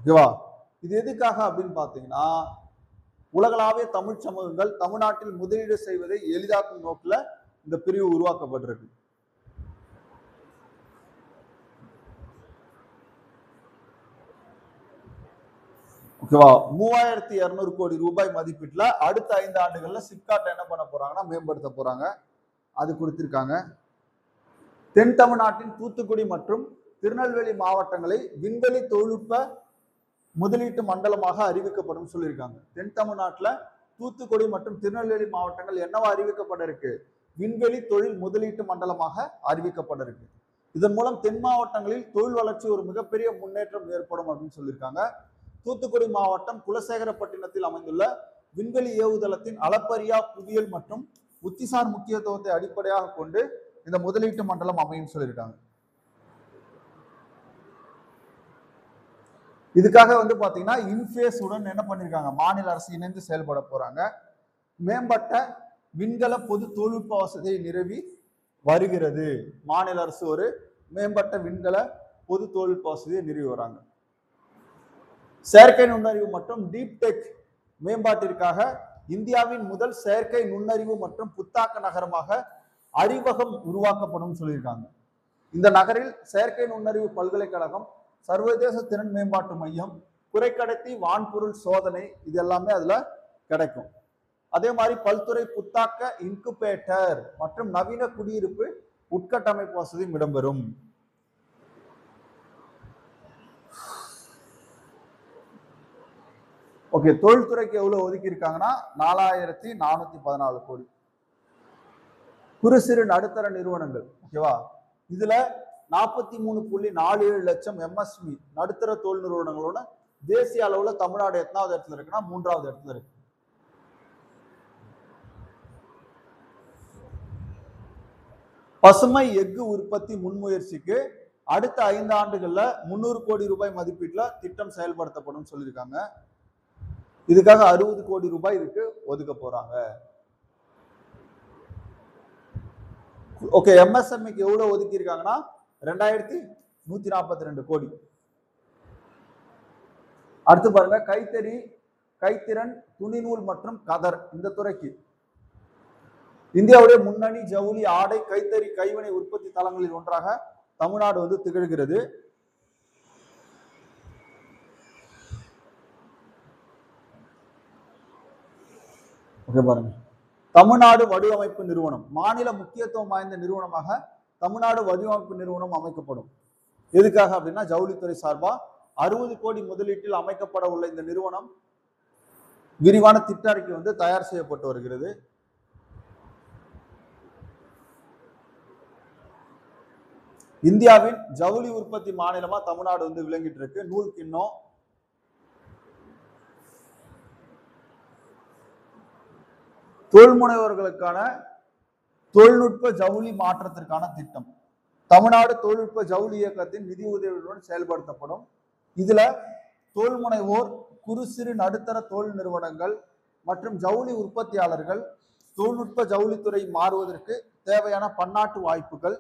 ஓகேவா, இது எதுக்காக அப்படின்னு பாத்தீங்கன்னா, உலகளாவிய தமிழ் சமூகங்கள் தமிழ்நாட்டில் முதலீடு செய்வதை எளிதாக்கும் நோக்கில இந்த பிரிவு உருவாக்கப்பட்டிருக்கு. ஓகேவா, 3,200 கோடி ரூபாய் மதிப்பீட்டுல அடுத்த 5 ஆண்டுகள்ல சிப்காட் என்ன பண்ண போறாங்கன்னா மேம்படுத்த போறாங்க. அது கொடுத்திருக்காங்க. தென் தமிழ்நாட்டின் தூத்துக்குடி மற்றும் திருநெல்வேலி மாவட்டங்களை விண்வெளி தொழில்நுட்ப முதலீட்டு மண்டலமாக அறிவிக்கப்படும் சொல்லியிருக்காங்க. தென் தமிழ்நாட்டுல தூத்துக்குடி மற்றும் திருநெல்வேலி மாவட்டங்கள் என்னவா அறிவிக்கப்பட இருக்கு? விண்வெளி தொழில் முதலீட்டு மண்டலமாக அறிவிக்கப்பட இருக்கு. இதன் மூலம் தென் மாவட்டங்களில் தொழில் வளர்ச்சி ஒரு மிகப்பெரிய முன்னேற்றம் ஏற்படும் அப்படின்னு சொல்லியிருக்காங்க. தூத்துக்குடி மாவட்டம் குலசேகரப்பட்டினத்தில் அமைந்துள்ள விண்வெளி ஏவுதளத்தின் அளப்பரியா புவியியல் மற்றும் உத்திசார் முக்கியத்துவத்தை அடிப்படையாக கொண்டு இந்த முதலீட்டு மண்டலம் அமையும் சொல்லியிருக்காங்க. இதுக்காக வந்து பாத்தீங்கன்னா இன்ஃபேஸ் உடன் என்ன பண்ணிருக்காங்க, மாநில அரசு இணைந்து செயல்பட போறாங்க. மேம்பட்ட விண்கல பொது தொழில்நுட்ப வசதியை நிறுவி வருகிறது. மாநில அரசு ஒரு மேம்பட்ட விண்கல பொது தொழில்நுட்ப வசதியை நிறுவி வராங்க. செயற்கை நுண்ணறிவு மற்றும் டீப் டெக் மேம்பாட்டிற்காக இந்தியாவின் முதல் செயற்கை நுண்ணறிவு மற்றும் புத்தாக்க நகரமாக அறிவகம் உருவாக்கப்படும் சொல்லியிருக்காங்க. இந்த நகரில் செயற்கை நுண்ணறிவு பல்கலைக்கழகம், சர்வதேச திறன் மேம்பாட்டு மையம், குறைக்கடத்தி வான்பொருள் சோதனை, இது எல்லாமே அதுல கிடைக்கும். அதே மாதிரி பல்துறை புத்தாக்க இன்குபேட்டர் மற்றும் நவீன குடியிருப்பு உட்கட்டமைப்பு வசதியும் இடம்பெறும். ஓகே, தொழில்துறைக்கு எவ்வளவு ஒதுக்கி இருக்காங்கன்னா 4414 கோடி. குறு சிறு நடுத்தர நிறுவனங்கள், ஓகேவா, இதுல 43.47 லட்சம் எம்எஸ்எம்இ நடுத்தர தொழில் நிறுவனங்களோட தேசிய அளவுல தமிழ்நாடு எத்தனாவது இடத்துல இருக்குன்னா 3வது இடத்துல இருக்கு. பசுமை எஃகு உற்பத்தி முன்முயற்சிக்கு அடுத்த 5 ஆண்டுகள்ல 300 கோடி ரூபாய் மதிப்பீட்டுல திட்டம் செயல்படுத்தப்படும் சொல்லியிருக்காங்க. இதுக்காக 60 கோடி ரூபாய் இதுக்கு ஒதுக்க போறாங்க. ஓகே, எம்எஸ்எம்இக்கு எவ்வளவு ஒதுக்கி இருக்காங்கன்னா 2142 கோடி. அடுத்து பாருங்க, கைத்திறன், துணிநூல் மற்றும் கதர் இந்த துறைக்கு இந்தியாவுடைய முன்னணி ஜவுளி, ஆடை, கைத்தறி, கைவினை உற்பத்தி தளங்களில் ஒன்றாக தமிழ்நாடு திகழ்கிறது. ஓகே பாருங்க, தமிழ்நாடு வடிவமைப்பு நிறுவனம் மாநில முக்கியத்துவம் வாய்ந்த நிறுவனமாக தமிழ்நாடு வடிவமைப்பு நிறுவனம் அமைக்கப்படும். எதுக்காக அப்படின்னா ஜவுளித்துறை சார்பா 60 கோடி முதலீட்டில் அமைக்கப்பட உள்ள இந்த நிறுவனம் விரிவான திட்ட அறிக்கை தயார் செய்யப்பட்டு வருகிறது. இந்தியாவின் ஜவுளி உற்பத்தி மாநிலமா தமிழ்நாடு விளங்கிட்டு இருக்கு. நூல் கிண்ணம், தொழில் முனைவோர்களுக்கான தொழில்நுட்ப ஜவுளி மாற்றத்திற்கான திட்டம் தமிழ்நாடு தொழில்நுட்ப ஜவுளி இயக்கத்தின் நிதி உதவியுடன் செயல்படுத்தப்படும். இதுல தொழில் முனைவோர், குறு சிறு நடுத்தர தொழில் நிறுவனங்கள் மற்றும் ஜவுளி உற்பத்தியாளர்கள் தொழில்நுட்ப ஜவுளித்துறை மாறுவதற்கு தேவையான பன்னாட்டு வாய்ப்புகள்,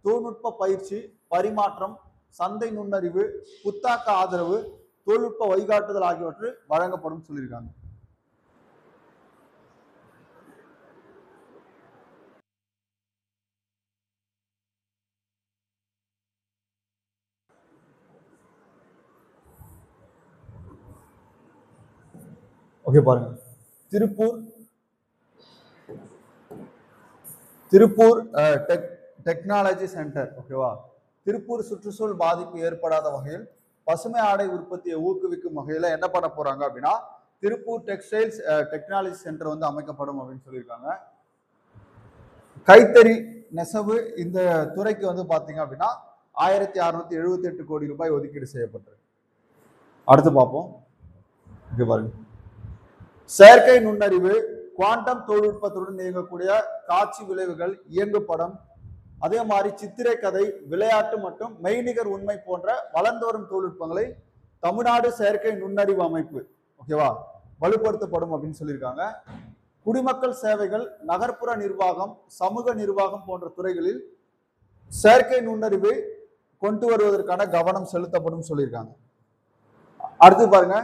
தொழில்நுட்ப பயிற்சி, பரிமாற்றம், சந்தை நுண்ணறிவு, புத்தாக்க ஆதரவு, தொழில்நுட்ப வழிகாட்டுதல் ஆகியவற்றை வழங்கப்படும் சொல்லியிருக்காங்க. ஓகே பாருங்க, திருப்பூர் டெக்னாலஜி சென்டர், ஓகேவா, திருப்பூர் சுற்றுச்சூழல் பாதிப்பு ஏற்படாத வகையில் பசுமை ஆடை உற்பத்தியை ஊக்குவிக்கும் வகையில என்ன பண்ண போறாங்க அப்படின்னா திருப்பூர் டெக்ஸ்டைல்ஸ் டெக்னாலஜி சென்டர் அமைக்கப்படும் அப்படின்னு சொல்லியிருக்காங்க. கைத்தறி நெசவு இந்த துறைக்கு பாத்தீங்க அப்படின்னா 1678 கோடி ரூபாய் ஒதுக்கீடு செய்யப்பட்டிருக்கு. அடுத்து பார்ப்போம். இங்க பாருங்க, செயற்கை நுண்ணறிவு, குவாண்டம் தொழில்நுட்பத்துடன் இயங்கக்கூடிய காட்சி விளைவுகள், இயங்குப்படம், அதே மாதிரி சித்திரை கதை, விளையாட்டு மற்றும் மெய்நிகர் உண்மை போன்ற வளர்ந்து வரும் தொழில்நுட்பங்களை தமிழ்நாடு செயற்கை நுண்ணறிவு அமைப்பு, ஓகேவா, வலுப்படுத்தப்படும் அப்படின்னு சொல்லியிருக்காங்க. குடிமக்கள் சேவைகள், நகர்ப்புற நிர்வாகம், சமூக நிர்வாகம் போன்ற துறைகளில் செயற்கை நுண்ணறிவை கொண்டு வருவதற்கான கவனம் செலுத்தப்படும் சொல்லியிருக்காங்க. அடுத்து பாருங்க,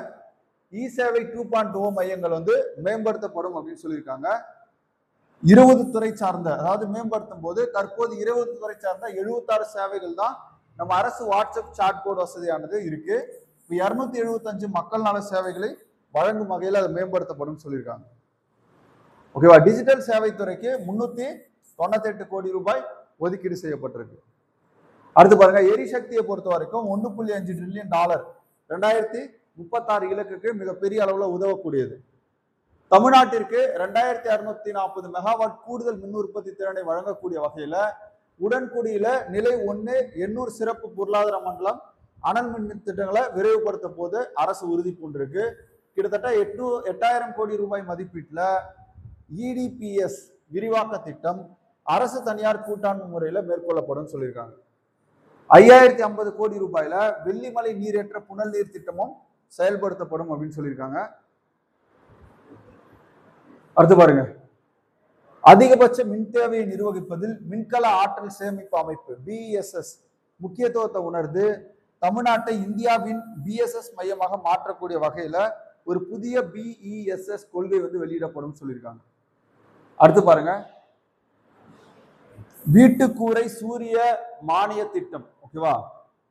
இ சேவை 2.0 மையங்கள் மேம்படுத்தப்படும் அப்படின்னு சொல்லியிருக்காங்க. 20 துறை சார்ந்த, அதாவது மேம்படுத்தும் போது தற்போது 20 துறை சார்ந்த 76 சேவைகள் தான் நம்ம அரசு வாட்ஸ்அப் சாட் போர்டு வசதியானது இருக்கு. 275 மக்கள் நல சேவைகளை வழங்கும் வகையில் அது மேம்படுத்தப்படும் சொல்லியிருக்காங்க. ஓகேவா, டிஜிட்டல் சேவை துறைக்கு 398 கோடி ரூபாய் ஒதுக்கீடு செய்யப்பட்டிருக்கு. அடுத்து பாருங்க, எரிசக்தியை பொறுத்த வரைக்கும் $1.5 டிரில்லியன் 2036 இலக்குக்கு மிகப்பெரிய அளவுல உதவக்கூடியது. தமிழ்நாட்டிற்கு 2640 மெகாவாட் கூடுதல் மின் உற்பத்தி திறனை வழங்கக்கூடிய வகையில உடன்குடியில நிலை 1 எண்ணூர் சிறப்பு பொருளாதார மண்டலம் அனல் மின் திட்டங்களை விரைவுபடுத்த போது அரசு உறுதி பூண்டிருக்கு. கிட்டத்தட்ட 8000 கோடி ரூபாய் மதிப்பீட்டுல இடிபிஎஸ் விரிவாக்க திட்டம் அரசு தனியார் கூட்டாண்மை முறையில மேற்கொள்ளப்படும் சொல்லியிருக்காங்க. 5050 கோடி ரூபாயில வெள்ளிமலை நீரேற்ற புனல் நீர் திட்டமும் செயல்படுத்தப்படும் அப்படின்னு சொல்லியிருக்காங்க. அடுத்து பாருங்க, அதிகபட்ச மின் தேவையை நிர்வகிப்பதில் மின்கல ஆற்றல் சேமிப்பு அமைப்பு பிஇஎஸ்எஸ் முக்கியத்துவத்தை உணர்ந்து தமிழ்நாட்டை இந்தியாவின் பிஎஸ்எஸ் மையமாக மாற்றக்கூடிய வகையில ஒரு புதிய பிஇஎஸ்எஸ் கொள்கை வெளியிடப்படும் சொல்லியிருக்காங்க. அடுத்து பாருங்க, வீட்டுக்கூரை சூரிய மானிய திட்டம், ஓகேவா,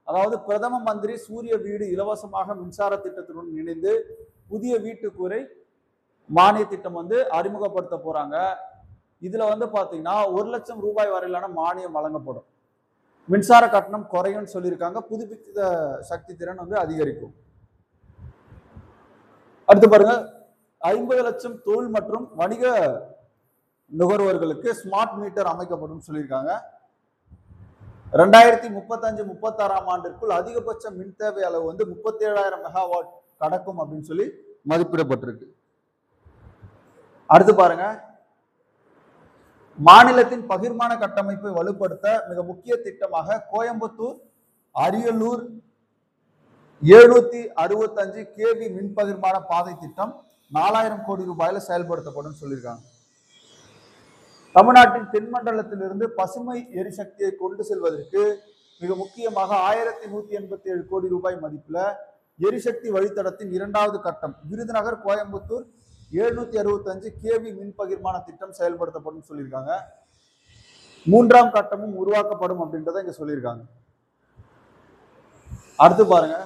அதாவது பிரதம மந்திரி சூரிய வீடு இலவசமாக மின்சார திட்டத்துடன் இணைந்து புதிய வீட்டுக்கூரை மானிய திட்டம் வந்து அறிமுகப்படுத்த போறாங்க. இதுல வந்து பாத்தீங்கன்னா 1,00,000 ரூபாய் வரையிலான மானியம் வழங்கப்படும். மின்சார கட்டணம் குறையும் சொல்லியிருக்காங்க. புதுப்பித்த சக்தி திறன் வந்து அதிகரிக்கும். அடுத்து பாருங்க, 50 லட்சம் தொழில் மற்றும் வணிக நுகர்வோர்களுக்கு ஸ்மார்ட் மீட்டர் அமைக்கப்படும் சொல்லியிருக்காங்க. 2035-36 ஆண்டிற்குள் அதிகபட்ச மின் தேவை அளவு வந்து 37,000 மெகாவாட் கடக்கும் அப்படின்னு சொல்லி மதிப்பிடப்பட்டிருக்கு. அடுத்து பாருங்க, மாநிலத்தின் பகிர்மான கட்டமைப்பை வலுப்படுத்த மிக முக்கிய திட்டமாக கோயம்புத்தூர் அரியலூர் 765 கேவி மின் பகிர்மான பாதை திட்டம் 4,000 கோடி ரூபாயில செயல்படுத்தப்படும் சொல்லியிருக்காங்க. தமிழ்நாட்டின் தென்மண்டலத்திலிருந்து பசுமை எரிசக்தியை கொண்டு செல்வதற்கு மிக முக்கியமாக 1,187 கோடி ரூபாய் மதிப்புல எரிசக்தி வழித்தடத்தின் 2வது கட்டம் விருதுநகர் கோயம்புத்தூர் 765 கேவி மின் பகிர்மான திட்டம் செயல்படுத்தப்படும் சொல்லியிருக்காங்க. 3ஆம் கட்டமும் உருவாக்கப்படும் அப்படின்றத இங்க சொல்லியிருக்காங்க. அடுத்து பாருங்க,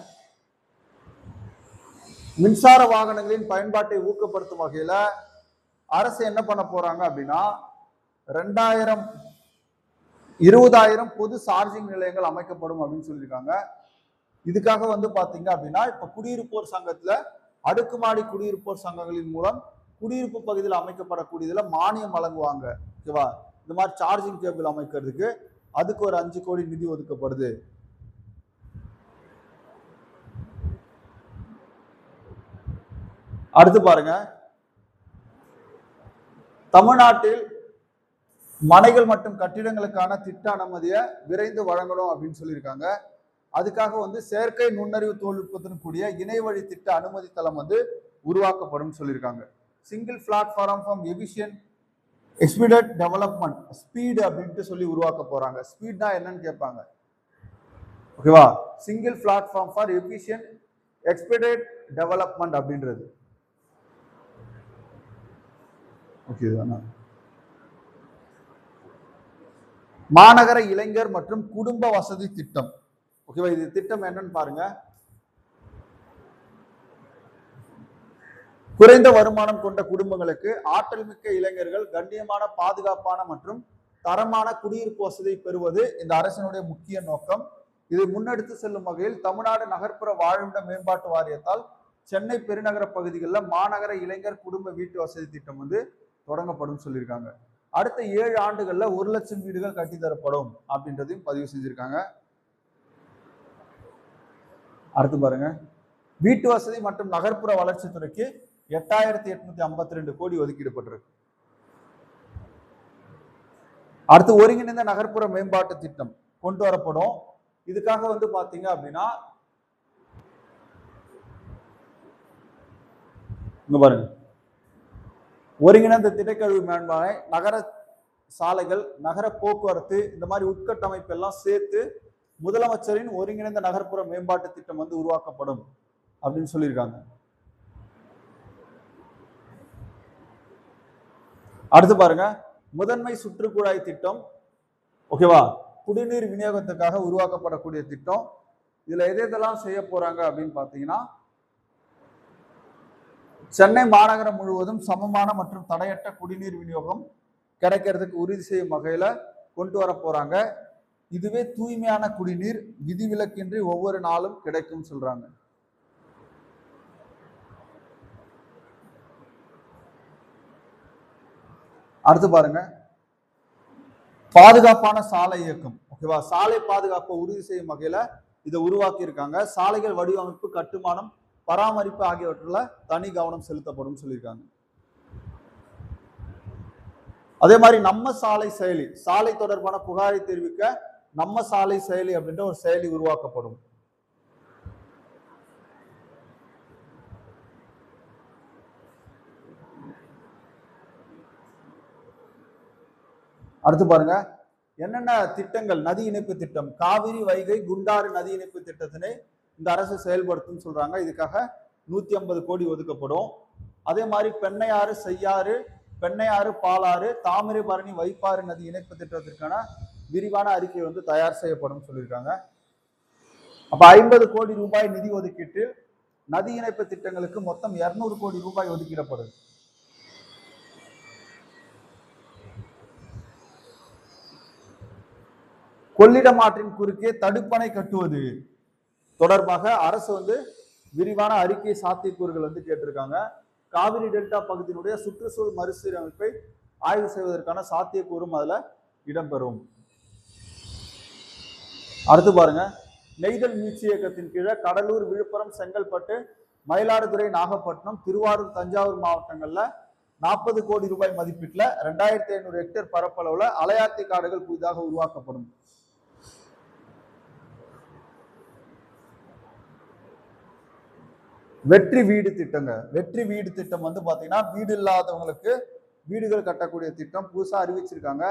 மின்சார வாகனங்களின் பயன்பாட்டை ஊக்கப்படுத்தும் வகையில அரசு என்ன பண்ண போறாங்க அப்படின்னா 20,000 பொது சார்ஜிங் நிலையங்கள் அமைக்கப்படும் அப்படின்னு சொல்லியிருக்காங்க. இதுக்காக வந்து பாத்தீங்க அப்படின்னா இப்ப குடியிருப்போர் சங்கத்துல அடுக்குமாடி குடியிருப்போர் சங்கங்களின் மூலம் குடியிருப்பு பகுதியில் அமைக்கப்படக்கூடியதுல மானியம் வழங்குவாங்க. ஓகேவா? இந்த மாதிரி சார்ஜிங் கேபிள் அமைக்கிறதுக்கு அதுக்கு ஒரு 5 கோடி நிதி ஒதுக்கப்படுது. அடுத்து பாருங்க, தமிழ்நாட்டில் மனைகள் மற்றும் கட்டிடங்களுக்கான திட்ட அனுமதியை விரைந்து வழங்கணும் அப்படின்னு சொல்லியிருக்காங்க. அதுக்காக வந்து செயற்கை நுண்ணறிவு தொழில்நுட்பத்துடன் கூடிய இணை வழி திட்ட அனுமதி தளம் வந்து உருவாக்கப்படும் சொல்லியிருக்காங்க. Single platform for efficient expedited development speed அப்படின்ட்டு சொல்லி உருவாக்க போறாங்க. ஸ்பீட்னா என்னன்னு கேட்பாங்க. ஓகேவா? Single platform for efficient expedited development அப்படின்றது. ஓகே, மாநகர இளைஞர் மற்றும் குடும்ப வசதி திட்டம். ஓகேவா? இது திட்டம் என்னன்னு பாருங்க. குறைந்த வருமானம் கொண்ட குடும்பங்களுக்கு ஆற்றல் மிக்க இளைஞர்கள் கண்ணியமான, பாதுகாப்பான மற்றும் தரமான குடியிருப்பு வசதியை பெறுவது இந்த அரசினுடைய முக்கிய நோக்கம். இதை முன்னெடுத்து செல்லும் வகையில் தமிழ்நாடு நகர்ப்புற வாழ்விட மேம்பாட்டு வாரியத்தால் சென்னை பெருநகர பகுதிகளில் மாநகர இளைஞர் குடும்ப வீட்டு வசதி திட்டம் வந்து தொடங்கப்படும் சொல்லியிருக்காங்க. அடுத்த 7 ஆண்டுகள்ல 1,00,000 வீடுகள் கட்டித்தரப்படும் அப்படின்றதையும் பதிவு செஞ்சிருக்காங்க. அடுத்து பாருங்க, வீட்டு வசதி மற்றும் நகர்ப்புற வளர்ச்சித்துறைக்கு 8,852 கோடி ஒதுக்கீடுபட்டிருக்கு. அடுத்து ஒருங்கிணைந்த நகர்ப்புற மேம்பாட்டு திட்டம் கொண்டு வரப்படும். இதுக்காக வந்து பாத்தீங்க அப்படின்னா இங்க பாருங்க, ஒருங்கிணைந்த திடக்கழிவு மேம்பாடு, நகர சாலைகள், நகர போக்குவரத்து, இந்த மாதிரி உட்கட்டமைப்பு எல்லாம் சேர்த்து முதலமைச்சரின் ஒருங்கிணைந்த நகர்ப்புற மேம்பாட்டு திட்டம் வந்து உருவாக்கப்படும் அப்படின்னு சொல்லியிருக்காங்க. அடுத்து பாருங்க, முதன்மை சுற்றுக்குழாய் திட்டம். ஓகேவா? குடிநீர் விநியோகத்துக்காக உருவாக்கப்படக்கூடிய திட்டம். இதுல எதெல்லாம் செய்ய போறாங்க அப்படின்னு பாத்தீங்கன்னா சென்னை மாநகரம் முழுவதும் சமமான மற்றும் தடையற்ற குடிநீர் விநியோகம் கிடைக்கிறதுக்கு உறுதி செய்யும் வகையில கொண்டு வர போறாங்க. இதுவே தூய்மையான குடிநீர் விதிவிலக்கின்றி ஒவ்வொரு நாளும் கிடைக்கும் சொல்றாங்க. அடுத்து பாருங்க, பாதுகாப்பான சாலை இயக்கம். ஓகேவா? சாலை பாதுகாப்பை உறுதி செய்யும் வகையில இதை உருவாக்கி இருக்காங்க. சாலைகள் வடிவமைப்பு, கட்டுமானம், பராமரிப்பு ஆகியவற்றில் தனி கவனம் செலுத்தப்படும் சொல்லியிருக்காங்க. அதே மாதிரி நம்ம சாலை செயலி, சாலை தொடர்பான புகாரை தெரிவிக்க நம்ம சாலை செயலி அப்படின்ற ஒரு செயலி உருவாக்கப்படும். அடுத்து பாருங்க, என்னென்ன திட்டங்கள். நதி இணைப்பு திட்டம், காவிரி, வைகை, குண்டாறு நதி இணைப்பு திட்டத்தினை இந்த அரசு செயல்படுத்தும் சொல்றாங்க. இதுக்காக 150 கோடி ஒதுக்கப்படும். அதே மாதிரி பெண்ணையாறு, செய்யாறு, பெண்ணையாறு, பாலாறு, தாமிரபரணி, வைப்பாறு நதி இணைப்பு திட்டத்திற்கான விரிவான அறிக்கை வந்து தயார் செய்யப்படும் சொல்லியிருக்காங்க. அப்ப 50 கோடி ரூபாய் நிதி ஒதுக்கீட்டு நதி இணைப்பு திட்டங்களுக்கு மொத்தம் 200 கோடி ரூபாய் ஒதுக்கிடப்படுது. கொள்ளிடம் ஆற்றின் குறுக்கே தடுப்பணை கட்டுவது தொடர்பாக அரசு வந்து விரிவான அறிக்கை சாத்தியக்கூறுகள் வந்து கேட்டிருக்காங்க. காவிரி டெல்டா பகுதியினுடைய சுற்றுச்சூழல் மறுசீரமைப்பை ஆய்வு செய்வதற்கான சாத்தியக்கூறும் அதுல இடம்பெறும். அடுத்து பாருங்க, நெய்தல் மீட்சி இயக்கத்தின் கீழே கடலூர், விழுப்புரம், செங்கல்பட்டு, மயிலாடுதுறை, நாகப்பட்டினம், திருவாரூர், தஞ்சாவூர் மாவட்டங்கள்ல 40 கோடி ரூபாய் மதிப்பீட்டுல 2500 ஹெக்டேர் பரப்பளவுல அலையாத்தி காடுகள் புதிதாக உருவாக்கப்படும். வெற்றி வீடு திட்டங்க. வெற்றி வீடு திட்டம் வந்து பாத்தீங்கன்னா வீடு இல்லாதவங்களுக்கு வீடுகள் கட்டக்கூடிய திட்டம் புதுசா அறிவிச்சிருக்காங்க.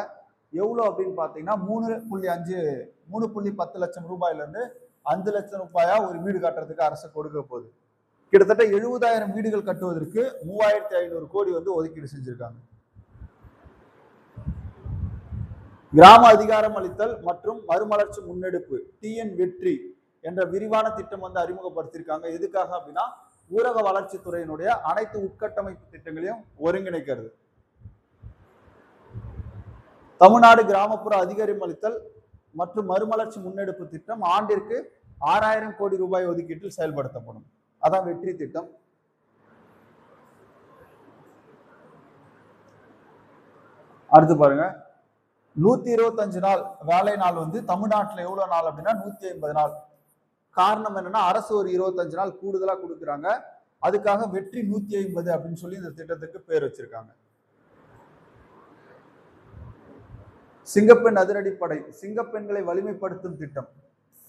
எவ்வளவு அப்படின்னு பாத்தீங்கன்னா 3.10 லட்சம் ரூபாயில இருந்து 5 லட்சம் ரூபாயா ஒரு வீடு கட்டுறதுக்கு அரசு கொடுக்க போகுது. கிட்டத்தட்ட 70,000 வீடுகள் கட்டுவதற்கு 3,500 கோடி வந்து ஒதுக்கீடு செஞ்சிருக்காங்க. கிராம அதிகாரம் அளித்தல் மற்றும் மறுமலர்ச்சி முன்னெடுப்பு டிஎன் வெற்றி என்ற விரிவான திட்டம் வந்து அறிமுகப்படுத்தியிருக்காங்க. எதுக்காக அப்படின்னா ஊரக வளர்ச்சித்துறையினுடைய அனைத்து உட்கட்டமைப்பு திட்டங்களையும் ஒருங்கிணைக்கிறது. தமிழ்நாடு கிராமப்புற அதிகாரம் அளித்தல் மற்றும் மறுமலர்ச்சி முன்னெடுப்பு திட்டம் ஆண்டிற்கு 6,000 கோடி ரூபாய் ஒதுக்கீட்டில் செயல்படுத்தப்படும். அதான் வெற்றி திட்டம். அடுத்து பாருங்க, 125 நாள் வேலை நாள் வந்து தமிழ்நாட்டில் எவ்வளவு நாள் அப்படின்னா 150 நாள். காரணம் என்னன்னா அரசு ஒரு 25 நாள் கூடுதலா கொடுக்குறாங்க. அதுக்காக வெற்றி 150 அப்படின்னு சொல்லி இந்த திட்டத்துக்கு பேர் வச்சிருக்காங்க. சிங்கப்பெண் அதிரடிப்படை சிங்கப்பெண்களை வலிமைப்படுத்தும் திட்டம்.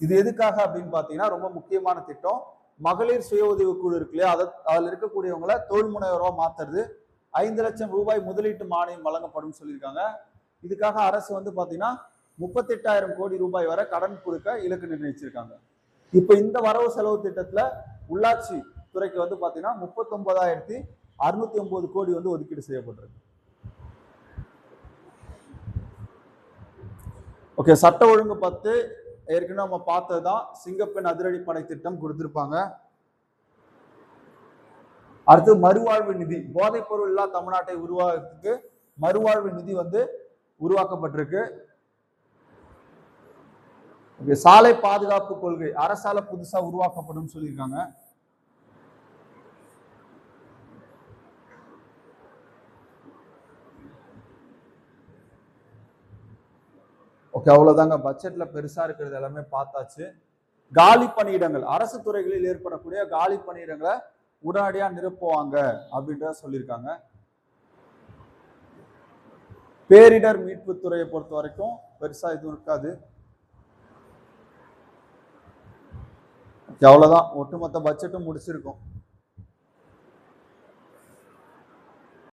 இது எதுக்காக அப்படின்னு பாத்தீங்கன்னா ரொம்ப முக்கியமான திட்டம். மகளிர் சுய உதவி குழு இருக்கு இல்லையா, அதில் இருக்கக்கூடியவங்களை தொழில் முனைவரா மாத்துறது. 5 லட்சம் ரூபாய் முதலீட்டு மானியம் வழங்கப்படும் சொல்லியிருக்காங்க. இதுக்காக அரசு வந்து பாத்தீங்கன்னா 38,000 கோடி ரூபாய் வரை கடன் கொடுக்க இலக்கு நிர்ணயிச்சிருக்காங்க. இப்ப இந்த வரவு செலவு திட்டத்துல உள்ளாட்சி துறைக்கு வந்து பாத்தீங்கன்னா 39,609 கோடி வந்து ஒதுக்கீடு செய்யப்பட்டிருக்கு. ஓகே, சட்ட ஒழுங்கு 10 ஏற்கனவே நம்ம பார்த்ததுதான். சிங்கப்பெண் அதிரடிப்படை திட்டம் கொடுத்திருப்பாங்க. அடுத்து மறுவாழ்வு நிதி. போதைப் பொருள் இல்லா தமிழ்நாட்டை உருவாக்குறதுக்கு மறுவாழ்வு நிதி வந்து உருவாக்கப்பட்டிருக்கு. சாலை பாதுகாப்பு கொள்கை அரசால புதுசா உருவாக்கப்படும் சொல்லியிருக்காங்க. ஓகே, அவ்வளவுதாங்க. பட்ஜெட்ல பெருசா இருக்கிறது எல்லாமே பார்த்தாச்சு. காலி பணியிடங்கள், அரசு துறைகளில் ஏற்படக்கூடிய காலி பணியிடங்களை உடனடியா நிரப்புவாங்க அப்படின்றத சொல்லியிருக்காங்க. பேரிடர் மீட்பு துறையை பொறுத்த வரைக்கும் பெருசா எதுவும் இருக்காது. அவ்வளவுதான், ஒட்டுமொத்த பட்ஜெட்டும் முடிச்சிருக்கோம்.